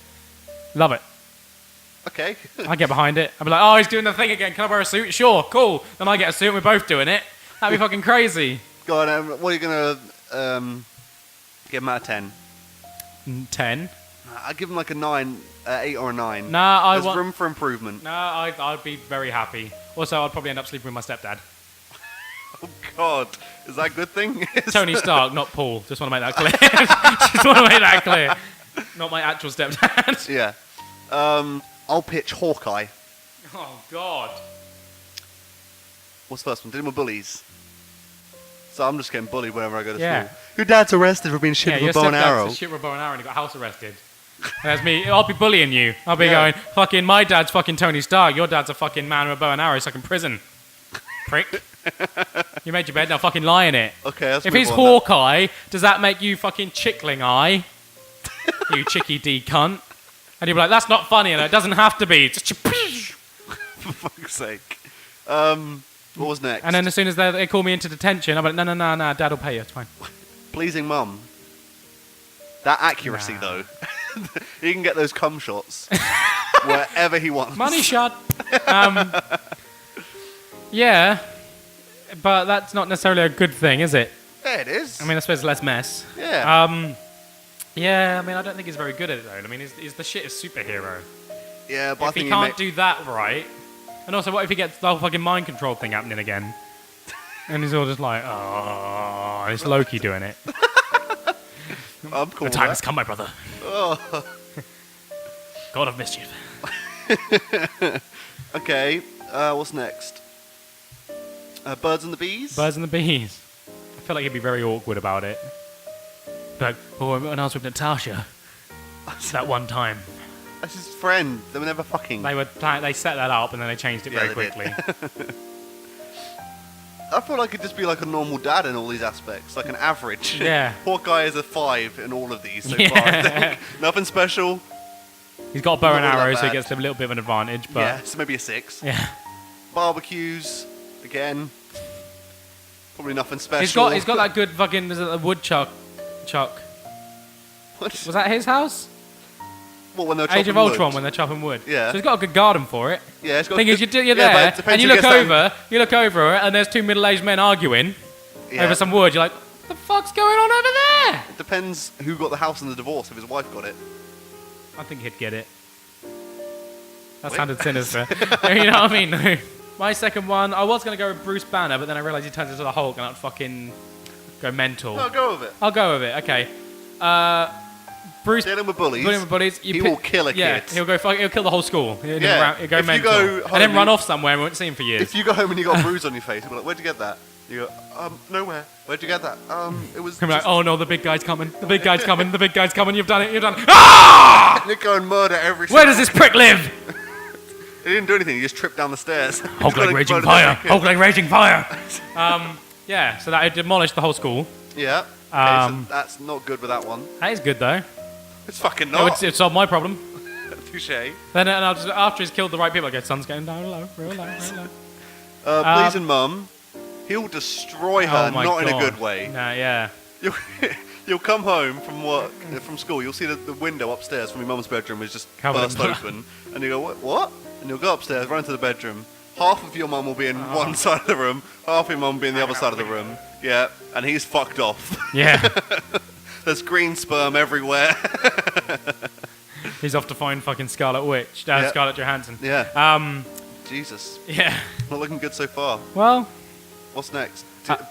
B: Love it.
A: Okay.
B: I get behind it. I'd be like, oh, he's doing the thing again. Can I wear a suit? Sure, cool. Then I get a suit and we're both doing it. That'd be fucking crazy.
A: Go on. What are you gonna give him out of 10?
B: 10.
A: I'd give him like a 9, 8 or a 9.
B: Nah, I
A: There's
B: want.
A: room for improvement.
B: Nah, I'd be very happy. Also, I'd probably end up sleeping with my stepdad.
A: Oh God, is that a good thing?
B: Tony Stark, not Paul. Just want to make that clear. Just want to make that clear. Not my actual stepdad.
A: Yeah. I'll pitch Hawkeye.
B: Oh God.
A: What's the first one? Dealing with bullies. So I'm just getting bullied whenever I go to
B: Yeah.
A: school. Your dad's arrested for being shit
B: Yeah,
A: with
B: your
A: a bow and arrow.
B: stepdad's a shit with a bow and arrow and he got house arrested. And that's me. I'll be bullying you. I'll be
A: Yeah.
B: going, fucking, my dad's fucking Tony Stark. Your dad's a fucking man with a bow and arrow stuck in prison. Prick. You made your bed, now fucking lie in it.
A: Okay, let's
B: If
A: move
B: he's
A: on
B: Hawkeye, does that make you fucking chickling eye? You chicky D cunt. And you'll be like, that's not funny, and it doesn't have to be. Just
A: For fuck's sake. What was next?
B: and then as soon as they call me into detention, I'm like, no, Dad will pay you. It's fine.
A: Pleasing mum. That accuracy, though. He can get those cum shots wherever he wants.
B: Money shot. Yeah, but that's not necessarily a good thing, is it?
A: Yeah, it is.
B: I mean, I suppose less mess.
A: Yeah.
B: Yeah, I mean, I don't think he's very good at it, though. I mean, he's the shittest superhero.
A: Yeah, but I
B: If he
A: think
B: can't do that right, and also, what if he gets the whole fucking mind control thing happening again? And he's all just like, oh, it's Loki doing it.
A: I'm cool
B: The time
A: with
B: has come, my brother.
A: Oh.
B: God of mischief.
A: Okay, what's next? Birds and the Bees?
B: Birds and the Bees. I feel like he'd be very awkward about it. Like, oh, when I was with Natasha, that one time.
A: That's his friend. They were never fucking.
B: They set that up and then they changed it
A: Yeah,
B: very
A: they did.
B: quickly.
A: I feel like he'd just be like a normal dad in all these aspects, like an average.
B: Yeah.
A: Hawkeye is a 5 in all of these so
B: Yeah.
A: far, I think. Nothing special.
B: He's got a bow and
A: Not all that
B: arrow, so he
A: bad.
B: gets a little bit of an advantage. But
A: Yeah, so maybe a 6.
B: yeah.
A: Barbecues, again. Probably nothing special.
B: He's got that good fucking, is it the woodchuck? Chuck.
A: What?
B: Was that his house?
A: What, when they're
B: Age of
A: chopping
B: Ultron,
A: wood?
B: when they're chopping wood.
A: Yeah.
B: So he's got a good garden for it.
A: Yeah, it's got
B: Thing is,
A: good-
B: you're
A: yeah, but
B: there,
A: it depends
B: and you
A: who
B: look
A: gets that-
B: over, and there's two middle-aged men arguing
A: Yeah.
B: over some wood. You're like, what the fuck's going on over there?
A: It depends who got the house in the divorce, if his wife got it.
B: I think he'd get it. That
A: Wait.
B: sounded sinister. You know what I mean? My second one, I was going to go with Bruce Banner, but then I realised he turns into the Hulk and I'd fucking go mental.
A: No, go with it.
B: I'll go with it, okay. Bruce
A: Dealing with bullies.
B: Dealing with bullies.
A: He will kill a
B: Yeah,
A: kid.
B: he'll kill the whole school. He'll
A: Yeah.
B: go
A: If you
B: mental.
A: go home,
B: and then run
A: you-
B: off somewhere and we won't see him for years.
A: If you go home and you got a bruise on your face, you'll be like, where'd you get that? You go, nowhere. Where'd you get that? It was
B: I'm like,
A: just...
B: oh no, the big guy's coming. The big guy's coming. The big guy's coming. You've done it. You've done it. Ah!
A: And they go and murder every
B: Where does this prick live?
A: He didn't do anything, he just tripped down the stairs.
B: Hulk like raging fire. Hulk like raging fire. Yeah, so that it demolished the whole school.
A: Yeah. Okay, so that's not good with that one.
B: That is good though.
A: It's fucking
B: No,
A: not.
B: it solved my problem.
A: Touche.
B: Then after he's killed the right people, I go, sun's going down low, real low, real low.
A: Pleasing mum, he'll destroy her,
B: Oh my
A: not in a
B: God.
A: good way.
B: Nah, yeah.
A: You'll come home from work, from school, you'll see the window upstairs from your mum's bedroom is just
B: Covered in
A: burst
B: blood.
A: open, and you go, what? And you'll go upstairs, run into the bedroom. Half of your mum will be in one side of the room, half of your mum will be in the other side of the room. Yeah, and he's fucked off.
B: Yeah.
A: There's green sperm everywhere.
B: He's off to find fucking Scarlet Witch.
A: Yeah.
B: Scarlett Johansson.
A: Yeah. Jesus.
B: Yeah.
A: Not looking good so far.
B: Well,
A: What's next?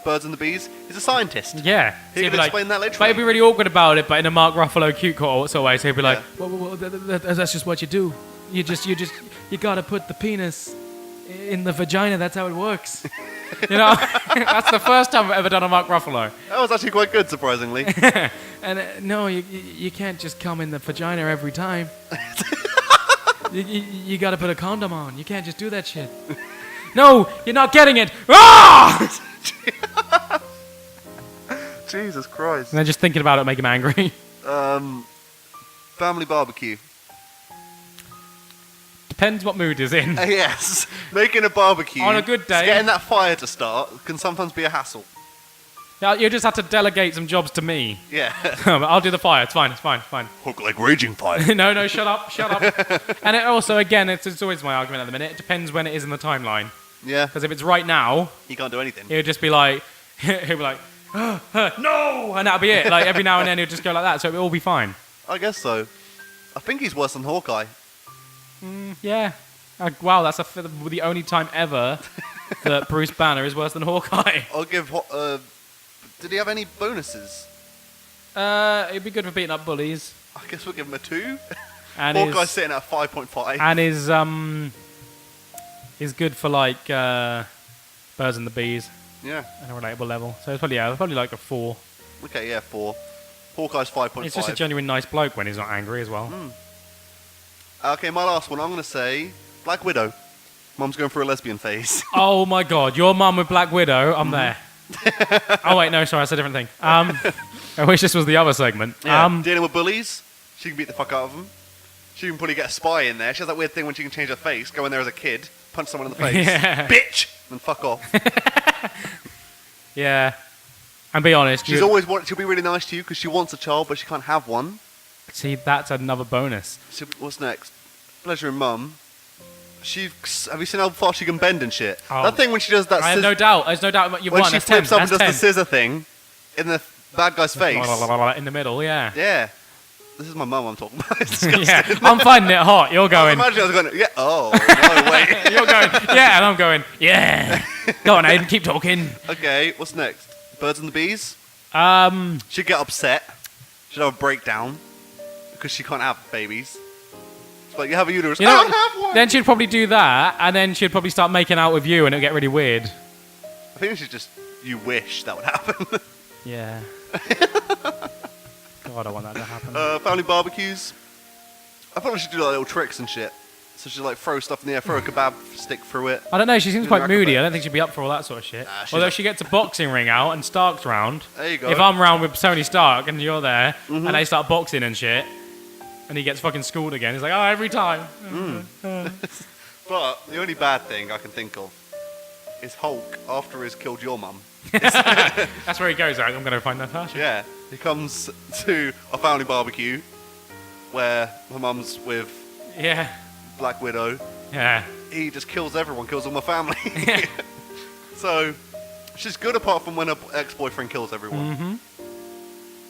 A: Birds and the Bees? He's a scientist.
B: yeah.
A: He
B: So he'd
A: can
B: be
A: explain that
B: But
A: literally.
B: he'd be really awkward about it, but in a Mark Ruffalo cute sort of way. So he'd be like,
A: Yeah.
B: well, that's just what you do. You gotta put the penis in the vagina. That's how it works. You know, that's the first time I've ever done a Mark Ruffalo.
A: That was actually quite good, surprisingly.
B: And no, you can't just come in the vagina every time. you gotta put a condom on. You can't just do that shit. No, you're not getting it. Ah!
A: Jesus Christ.
B: And then just thinking about it make him angry.
A: Family barbecue.
B: Depends what mood he's in.
A: Yes. Making a barbecue.
B: On a good day.
A: Getting that fire to start can sometimes be a hassle.
B: Yeah, you just have to delegate some jobs to me.
A: Yeah.
B: I'll do the fire. It's fine.
A: Hook like raging fire.
B: No, shut up. And it also, again, it's always my argument at the minute. It depends when it is in the timeline.
A: Yeah.
B: Because if it's right now,
A: You can't do anything.
B: he'll just be like, no, and that'll be it. Like every now and then he'll just go like that, so it'll all be fine.
A: I guess so. I think he's worse than Hawkeye.
B: Yeah. Wow, that's the only time ever that Bruce Banner is worse than Hawkeye.
A: I'll give. Did he have any bonuses?
B: It'd be good for beating up bullies.
A: I guess we'll give him a 2.
B: And
A: Hawkeye's sitting at 5.5.
B: and is good for like birds and the bees
A: Yeah.
B: at a relatable level. So it's probably like a 4.
A: Okay, yeah, 4. Hawkeye's 5.5.
B: He's just a genuine nice bloke when he's not angry as well.
A: Okay, my last one. I'm going to say Black Widow. Mum's going through a lesbian phase.
B: Oh my god, your mum with Black Widow, I'm there. Oh wait, no, sorry, that's a different thing. I wish this was the other segment.
A: Dealing with bullies, she can beat the fuck out of them. She can probably get a spy in there. She has that weird thing when she can change her face, go in there as a kid, punch someone in the face,
B: Yeah.
A: bitch, and fuck off.
B: Yeah. And be honest,
A: She'll be really nice to you because she wants a child, but she can't have one.
B: see, that's another bonus.
A: So what's next? Pleasure in mum. Have you seen how far she can bend and shit?
B: Oh.
A: That thing when she does that.
B: I have no doubt. There's no doubt you've
A: when
B: won.
A: she
B: That's
A: flips
B: 10.
A: up and
B: That's
A: does
B: 10.
A: the scissor thing in the bad guy's face.
B: In the middle, yeah.
A: Yeah. This is my mum I'm talking about. It's disgusting.
B: Yeah, I'm finding it hot. You're going.
A: Imagine I was going, yeah, oh, no, wait.
B: You're going. Yeah, and I'm going. Yeah. Go on, Ayden. Keep talking.
A: Okay, what's next? Birds and the bees?
B: Um.
A: She'd get upset. She'd have a breakdown because she can't have babies. It's like, you have a uterus.
B: You know
A: I
B: what?
A: don't have one.
B: Then she'd probably do that, and then she'd probably start making out with you, and it'd get really weird.
A: I think it's just, you wish that would happen.
B: Yeah. God, I want that to happen.
A: Family barbecues. I thought she should do like little tricks and shit. So she'd like throw stuff in the air, throw a kebab stick through it.
B: I don't know. She seems
A: She's
B: quite
A: an
B: moody.
A: acrobat.
B: I don't think she'd be up for all that sort of shit.
A: Nah, she's
B: Although
A: not.
B: she gets a boxing ring out and Stark's round.
A: There you go.
B: If I'm round with Tony Stark and you're there, and they start boxing and shit, and he gets fucking schooled again, he's like, oh, every time.
A: But the only bad thing I can think of is Hulk after he's killed your mum.
B: That's where he goes. Right, I'm going to find Natasha.
A: Yeah, he comes to a family barbecue where my mum's with
B: Yeah.
A: Black Widow.
B: Yeah.
A: He just kills everyone, kills all my family. So she's good apart from when her ex-boyfriend kills everyone.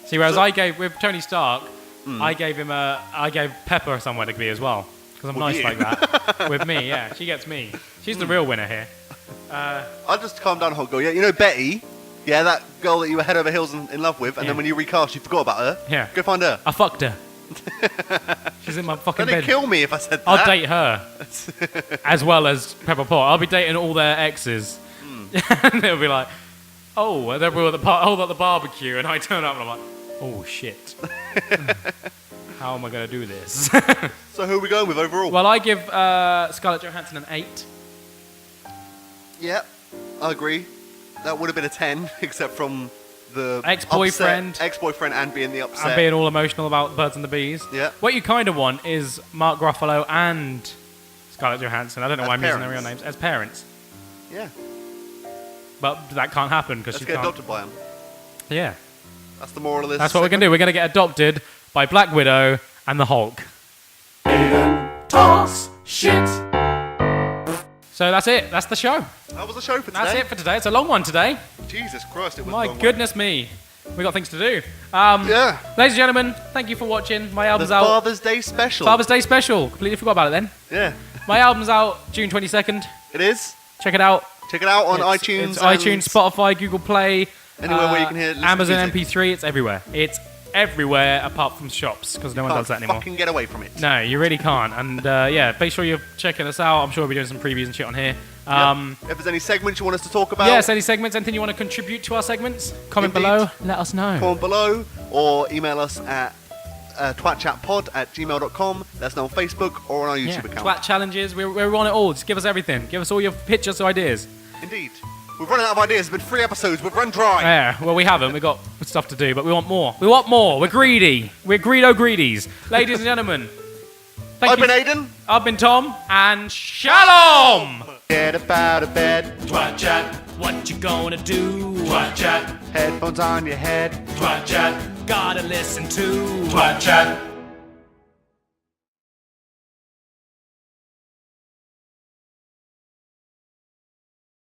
B: See, whereas
A: So-
B: I gave with Tony Stark, I gave Pepper somewhere to be as well because I'm nice
A: you?
B: like that. With me, yeah, she gets me. She's the real winner here.
A: I'll just calm down, Hulk. Go, yeah, you know Betty? Yeah, that girl that you were head over heels in love with, and
B: Yeah.
A: then when you recast, you forgot about her.
B: Yeah.
A: Go find her.
B: I fucked her. She's in my fucking
A: Then
B: bed.
A: they kill me if I said that.
B: I'll date her as well as Pepper Pot. I'll be dating all their exes, and they'll be like, "Oh," and then we're at the barbecue, and I turn up and I'm like, "Oh shit, how am I gonna do this?"
A: So who are we going with overall?
B: Well, I give Scarlett Johansson an 8.
A: Yeah, I agree. That would have been a 10, except from the
B: Ex-boyfriend.
A: upset ex-boyfriend and being the upset.
B: I'm being all emotional about Birds and the Bees.
A: Yeah.
B: What you kind of want is Mark Ruffalo and Scarlett Johansson. I don't know
A: As
B: why I'm using their real
A: parents.
B: names as parents,
A: Yeah,
B: but that can't happen because
A: let's
B: you
A: get
B: can't.
A: adopted by him.
B: Yeah,
A: That's the moral of this.
B: that's what we're gonna do. We're gonna get adopted by Black Widow and the Hulk.
C: Talks shit.
B: So that's it. That's the show.
A: That was the show for today.
B: That's it for today. It's a long one today.
A: Jesus Christ, it was a
B: My
A: long one.
B: goodness me. We got things to do.
A: Yeah.
B: Ladies and gentlemen, thank you for watching. My
A: The
B: album's out.
A: Father's Day special.
B: Father's Day special. Completely forgot about it then.
A: Yeah,
B: My album's out June 22nd.
A: it is.
B: Check it out.
A: Check it out on
B: It's
A: iTunes.
B: It's
A: and
B: iTunes, Spotify, Google Play.
A: Anywhere where you can hear listen to
B: Amazon
A: music.
B: MP3. It's everywhere. It's everywhere apart from shops because no one
A: Can't
B: does that anymore.
A: fucking get away from it.
B: No, you really can't. And yeah, make sure you're checking us out. I'm sure we'll be doing some previews and shit on here.
A: If there's any segments you want us to talk about,
B: Yes, any segments, anything you want to contribute to our segments, comment
A: Indeed.
B: below. Let us know.
A: comment below or email us at twatchatpod@gmail.com. Let us know on Facebook or on our
B: Yeah,
A: YouTube account.
B: Twat challenges. We're on it all. Just give us everything. Give us all your pictures or ideas.
A: Indeed. We've run out of ideas. It's been 3 episodes. We've run dry.
B: Yeah, well, we haven't. We've got stuff to do, but we want more. We want more. We're greedy. We're greedies. Ladies and gentlemen, thank
A: I've
B: you.
A: been Ayden.
B: I've been Tom, and shalom!
A: Get up out of bed.
C: Twat chat.
B: What you gonna do?
C: Twat chat.
A: Headphones on your head.
C: Twat chat.
B: Gotta listen to
C: Twat chat.